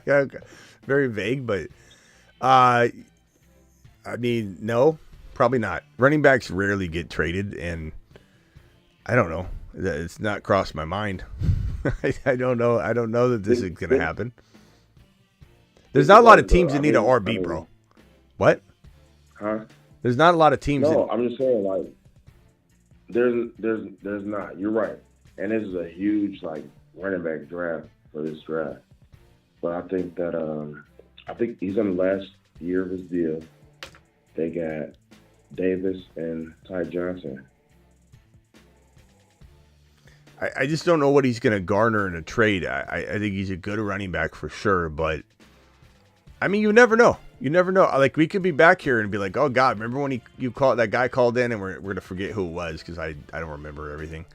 Okay. Very vague, but I mean, no, probably not. Running backs rarely get traded, and I don't know. It's not crossed my mind. I don't know. I don't know that this is going to happen. There's not a lot of teams that need an RB, bro. What? Huh? There's not a lot of teams. No, I'm just saying, like, there's not. You're right, and this is a huge like running back draft for this draft. But I think that I think he's on the last year of his deal. They got Davis and Ty Johnson. I just don't know what he's going to garner in a trade. I think he's a good running back for sure, but I mean, you never know. You never know. Like, we could be back here and be like, oh God, remember when that guy called in, and we're going to forget who it was because I don't remember everything.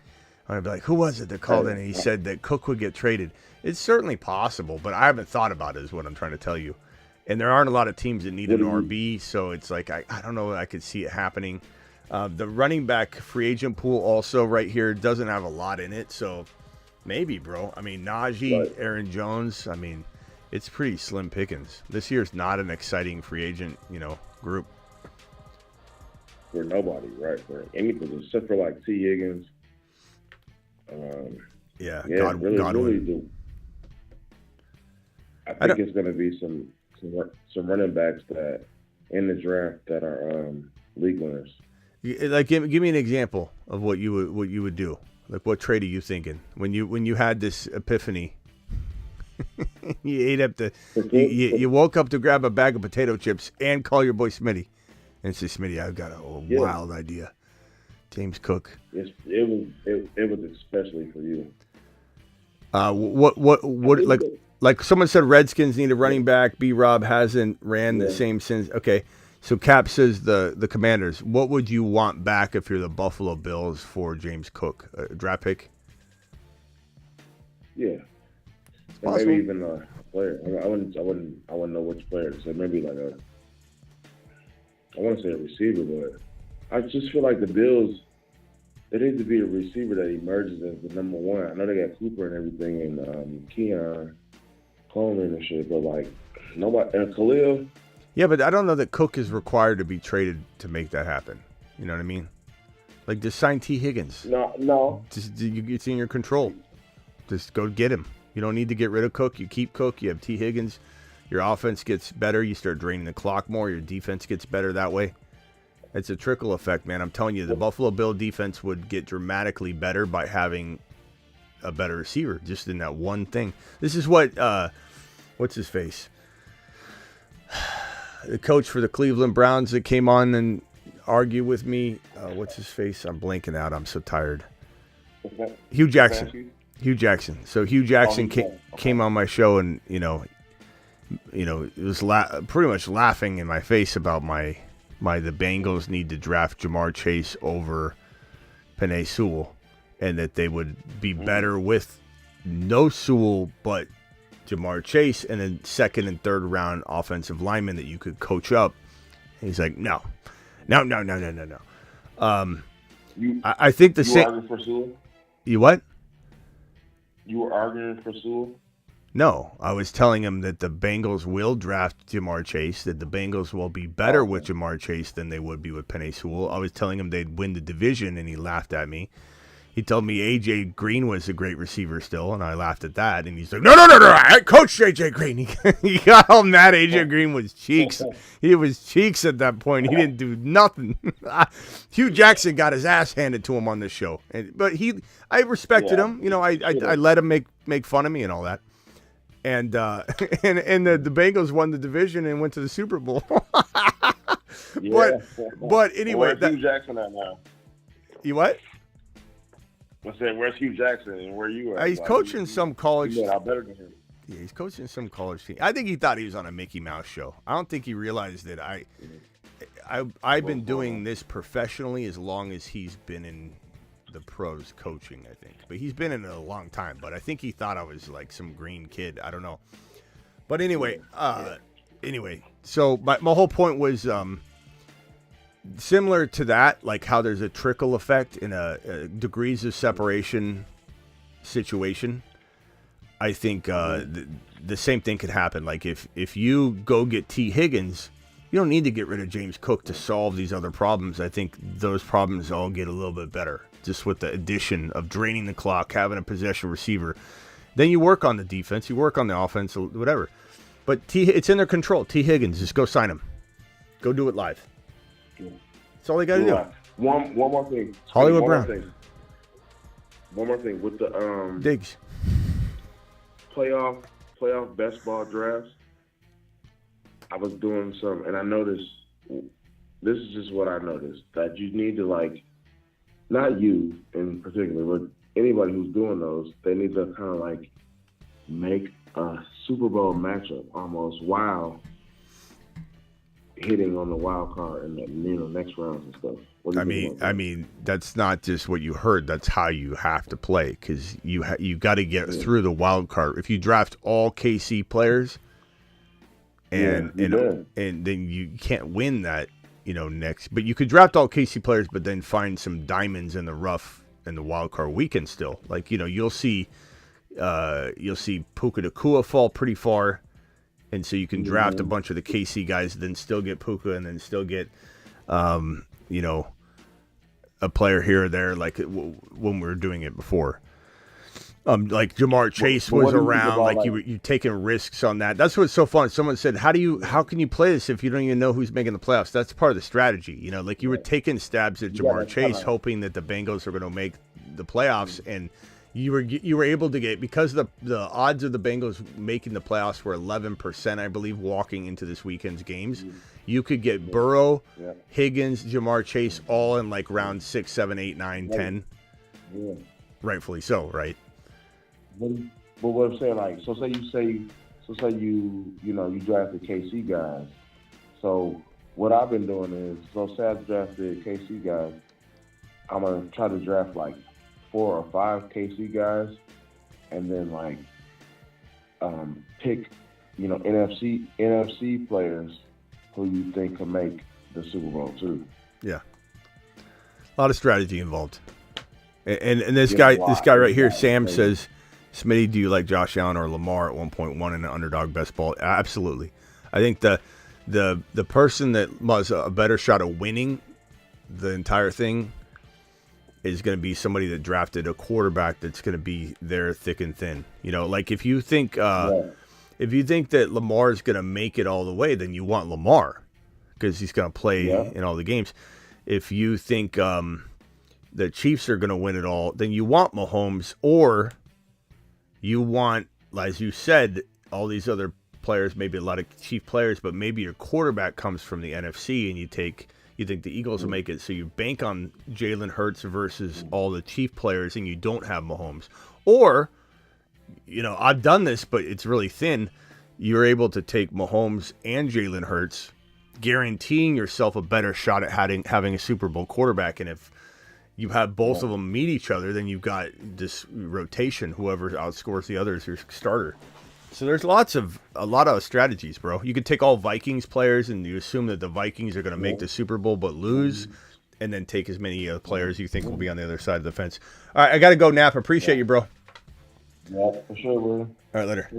I'm going to be like, who was it that called in and he said that Cook would get traded? It's certainly possible, but I haven't thought about it is what I'm trying to tell you. And there aren't a lot of teams that need an RB, so it's like, I don't know. I could see it happening. The running back free agent pool also right here doesn't have a lot in it, so maybe, bro. I mean, Najee, Aaron Jones, I mean, it's pretty slim pickings. This year's not an exciting free agent, group. For nobody, right? For any position, except for like T. Higgins. Godwin. I think it's going to be some running backs that in the draft that are league winners. Like, give me an example of what you would do. Like, what trade are you thinking when you had this epiphany? You ate up you woke up to grab a bag of potato chips and call your boy Smitty and say, Smitty, I've got a wild idea. James Cook. It was especially for you. What like someone said Redskins need a running back. B-Rob hasn't ran the same since. Okay. So Cap says the Commanders. What would you want back if you're the Buffalo Bills for James Cook? A draft pick? Yeah. And maybe even a player. I wouldn't know which player. So maybe like I want to say a receiver, but I just feel like the Bills, there needs to be a receiver that emerges as the number one. I know they got Cooper and everything, and Keon Coleman and shit, but like nobody, and Khalil. Yeah, but I don't know that Cook is required to be traded to make that happen. You know what I mean? Like, just sign T. Higgins. No. It's in your control. Just go get him. You don't need to get rid of Cook. You keep Cook. You have T. Higgins. Your offense gets better. You start draining the clock more. Your defense gets better that way. It's a trickle effect, man. I'm telling you, the Buffalo Bill defense would get dramatically better by having a better receiver, just in that one thing. This is what, what's his face? The coach for the Cleveland Browns that came on and argued with me. What's his face? I'm blanking out. I'm so tired. Hugh Jackson. Hugh Jackson. So Hugh Jackson came on my show and, it was pretty much laughing in my face about the Bengals need to draft Jamar Chase over Penei Sewell, and that they would be better with no Sewell, but Ja'Marr Chase, and then second and third round offensive linemen that you could coach up. And he's like, no. I think the same. You arguing for Sewell? You what? You were arguing for Sewell? No, I was telling him that the Bengals will draft Ja'Marr Chase, that the Bengals will be better with Ja'Marr Chase than they would be with Penei Sewell. I was telling him they'd win the division, and he laughed at me. He told me A.J. Green was a great receiver still, and I laughed at that. And he's like, no, I coached A.J. Green. He got all mad. A.J. Green was cheeks. He was cheeks at that point. He didn't do nothing. Hugh Jackson got his ass handed to him on this show. But I respected him. You know, I let him make fun of me and all that. And the Bengals won the division and went to the Super Bowl. But anyway. Where's Hugh Jackson at now? You what? I said, where's Hugh Jackson and where you at? He's coaching some college. Yeah, better than him. Yeah, he's coaching some college team. I think he thought he was on a Mickey Mouse show. I don't think he realized that I've been doing this professionally as long as he's been in the pros coaching, I think. But he's been in it a long time. But I think he thought I was like some green kid. I don't know. But anyway, so my whole point was similar to that, like how there's a trickle effect in a degrees of separation situation. I think the same thing could happen. Like if you go get T. Higgins, you don't need to get rid of James Cook to solve these other problems. I think those problems all get a little bit better just with the addition of draining the clock, having a possession receiver. Then you work on the defense, you work on the offense, whatever. But it's in their control. T. Higgins, just go sign him. Go do it live. That's all they got to do. One more thing. Hollywood Brown. One more thing with the Diggs playoff best ball drafts. I was doing some, and I noticed. This is just what I noticed, that you need to, like, not you in particular, but anybody who's doing those, they need to kind of like make a Super Bowl matchup almost while hitting on the wild card and the next rounds and stuff. I mean, that's not just what you heard. That's how you have to play, because you got to get through the wild card. If you draft all KC players, and then you can't win that, next. But you could draft all KC players, but then find some diamonds in the rough in the wild card weekend still. Like you'll see Puka Nacua fall pretty far. And so you can draft a bunch of the KC guys, then still get Puka, and then still get, a player here or there, like when we were doing it before. Like Ja'Marr Chase was around, like you taking risks on that. That's what's so fun. Someone said, how can you play this if you don't even know who's making the playoffs? That's part of the strategy. Like you were taking stabs at Ja'Marr Chase, hoping that the Bengals are going to make the playoffs, and you were able to get, because the odds of the Bengals making the playoffs were 11%, I believe, walking into this weekend's games. You could get Burrow, Higgins, Ja'Marr Chase all in like round 6, 7, 8, 9, 10. Yeah. Rightfully so, right? But what I'm saying, like, so say you drafted KC guys. So what I've been doing is, say I drafted KC guys, I'm gonna try to draft like 4 or 5 KC guys, and then like pick NFC players who you think can make the Super Bowl too. Yeah, a lot of strategy involved. And this guy right here, Sam, says, Smitty, do you like Josh Allen or Lamar at 1.1 in an underdog best ball? Absolutely. I think the person that has a better shot of winning the entire thing is going to be somebody that drafted a quarterback that's going to be there thick and thin. Like if you think that Lamar is going to make it all the way, then you want Lamar because he's going to play in all the games. If you think the Chiefs are going to win it all, then you want Mahomes, or you want, as you said, all these other players, maybe a lot of Chief players, but maybe your quarterback comes from the NFC and you think the Eagles will make it, so you bank on Jalen Hurts versus all the Chief players and you don't have Mahomes. Or, I've done this, but it's really thin. You're able to take Mahomes and Jalen Hurts, guaranteeing yourself a better shot at having a Super Bowl quarterback. And if you have both of them meet each other, then you've got this rotation. Whoever outscores the other is your starter. So there's a lot of strategies, bro. You could take all Vikings players and you assume that the Vikings are going to make the Super Bowl but lose, and then take as many players you think will be on the other side of the fence. All right, I got to go, Nap. Appreciate you, bro. Yeah, for sure, bro. All right, later.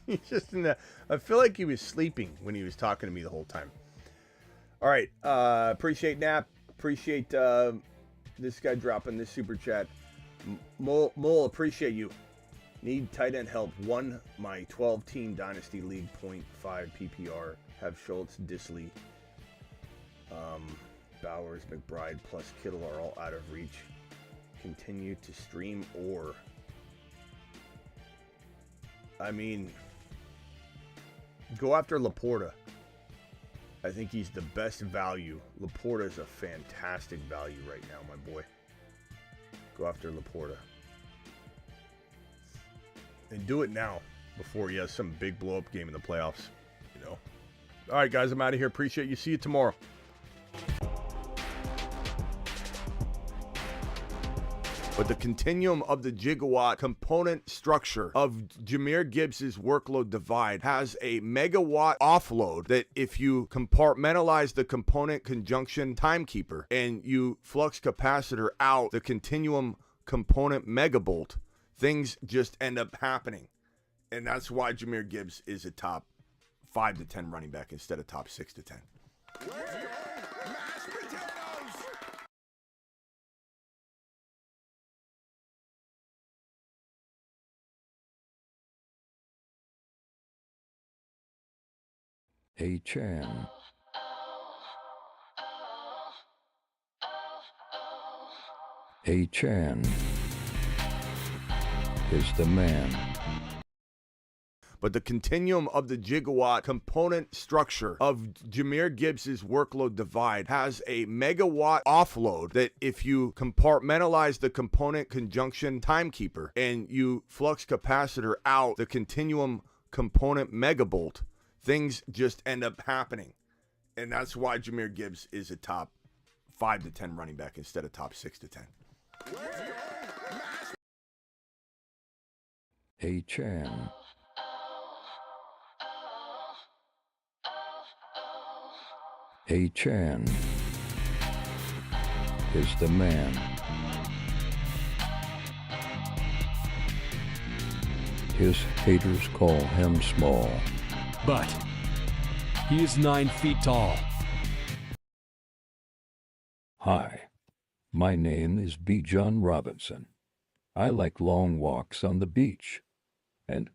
He's just in that. I feel like he was sleeping when he was talking to me the whole time. All right, appreciate Nap. Appreciate this guy dropping this super chat. Mole, appreciate you. Need tight end help. Won my 12-team Dynasty League, 0.5 PPR. Have Schultz, Disley, Bowers, McBride, plus Kittle are all out of reach. Continue to stream or... I mean, go after Laporta. I think he's the best value. Laporta is a fantastic value right now, my boy. Go after Laporta. And do it now before he has some big blow-up game in the playoffs. You know. All right, guys, I'm out of here. Appreciate you. See you tomorrow. But the continuum of the gigawatt component structure of Jahmyr Gibbs' workload divide has a megawatt offload that if you compartmentalize the component conjunction timekeeper and you flux capacitor out the continuum component megabolt, things just end up happening. And that's why Jahmyr Gibbs is a top 5 to 10 running back instead of top 6 to 10. Hey, Chan. Hey, Chan is the man. But the continuum of the gigawatt component structure of Jahmyr Gibbs' workload divide has a megawatt offload that if you compartmentalize the component conjunction timekeeper and you flux capacitor out the continuum component megabolt, things just end up happening. And that's why Jahmyr Gibbs is a top 5 to 10 running back instead of top 6 to 10. Hey, Chan. Hey, Chan is the man. His haters call him small. But he is 9 feet tall. Hi, my name is B. John Robinson. I like long walks on the beach. And,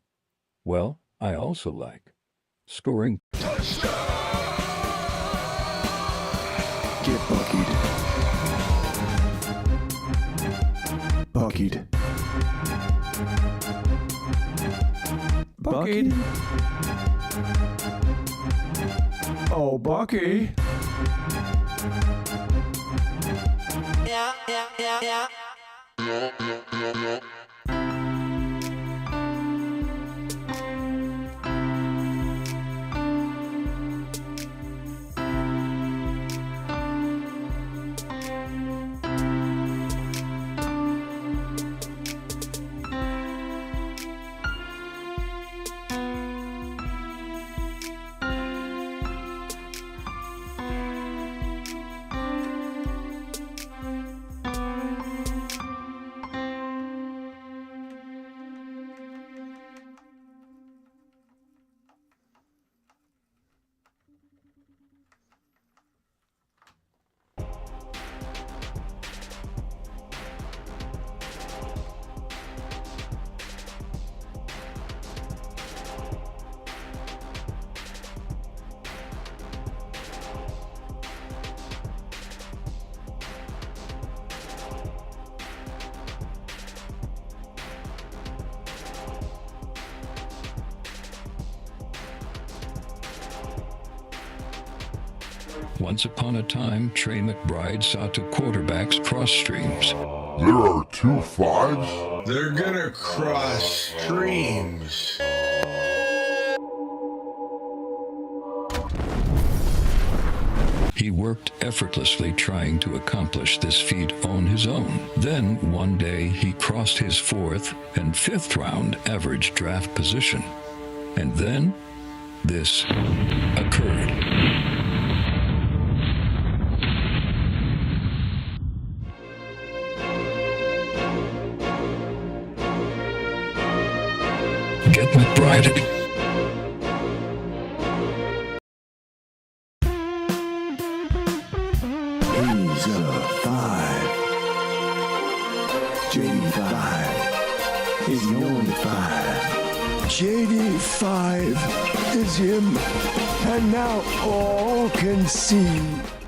well, I also like scoring. Touchdown! Get buckied. Buckied. Buckied. Oh, Bucky. Yeah. Once upon a time, Trey McBride saw two quarterbacks cross streams. There are 2 5s? They're gonna cross streams. He worked effortlessly trying to accomplish this feat on his own. Then, one day, he crossed his 4th and 5th round average draft position. And then, this occurred. Get McBride. He's a 5. JD5 is the only 5. JD5 is him, and now all can see.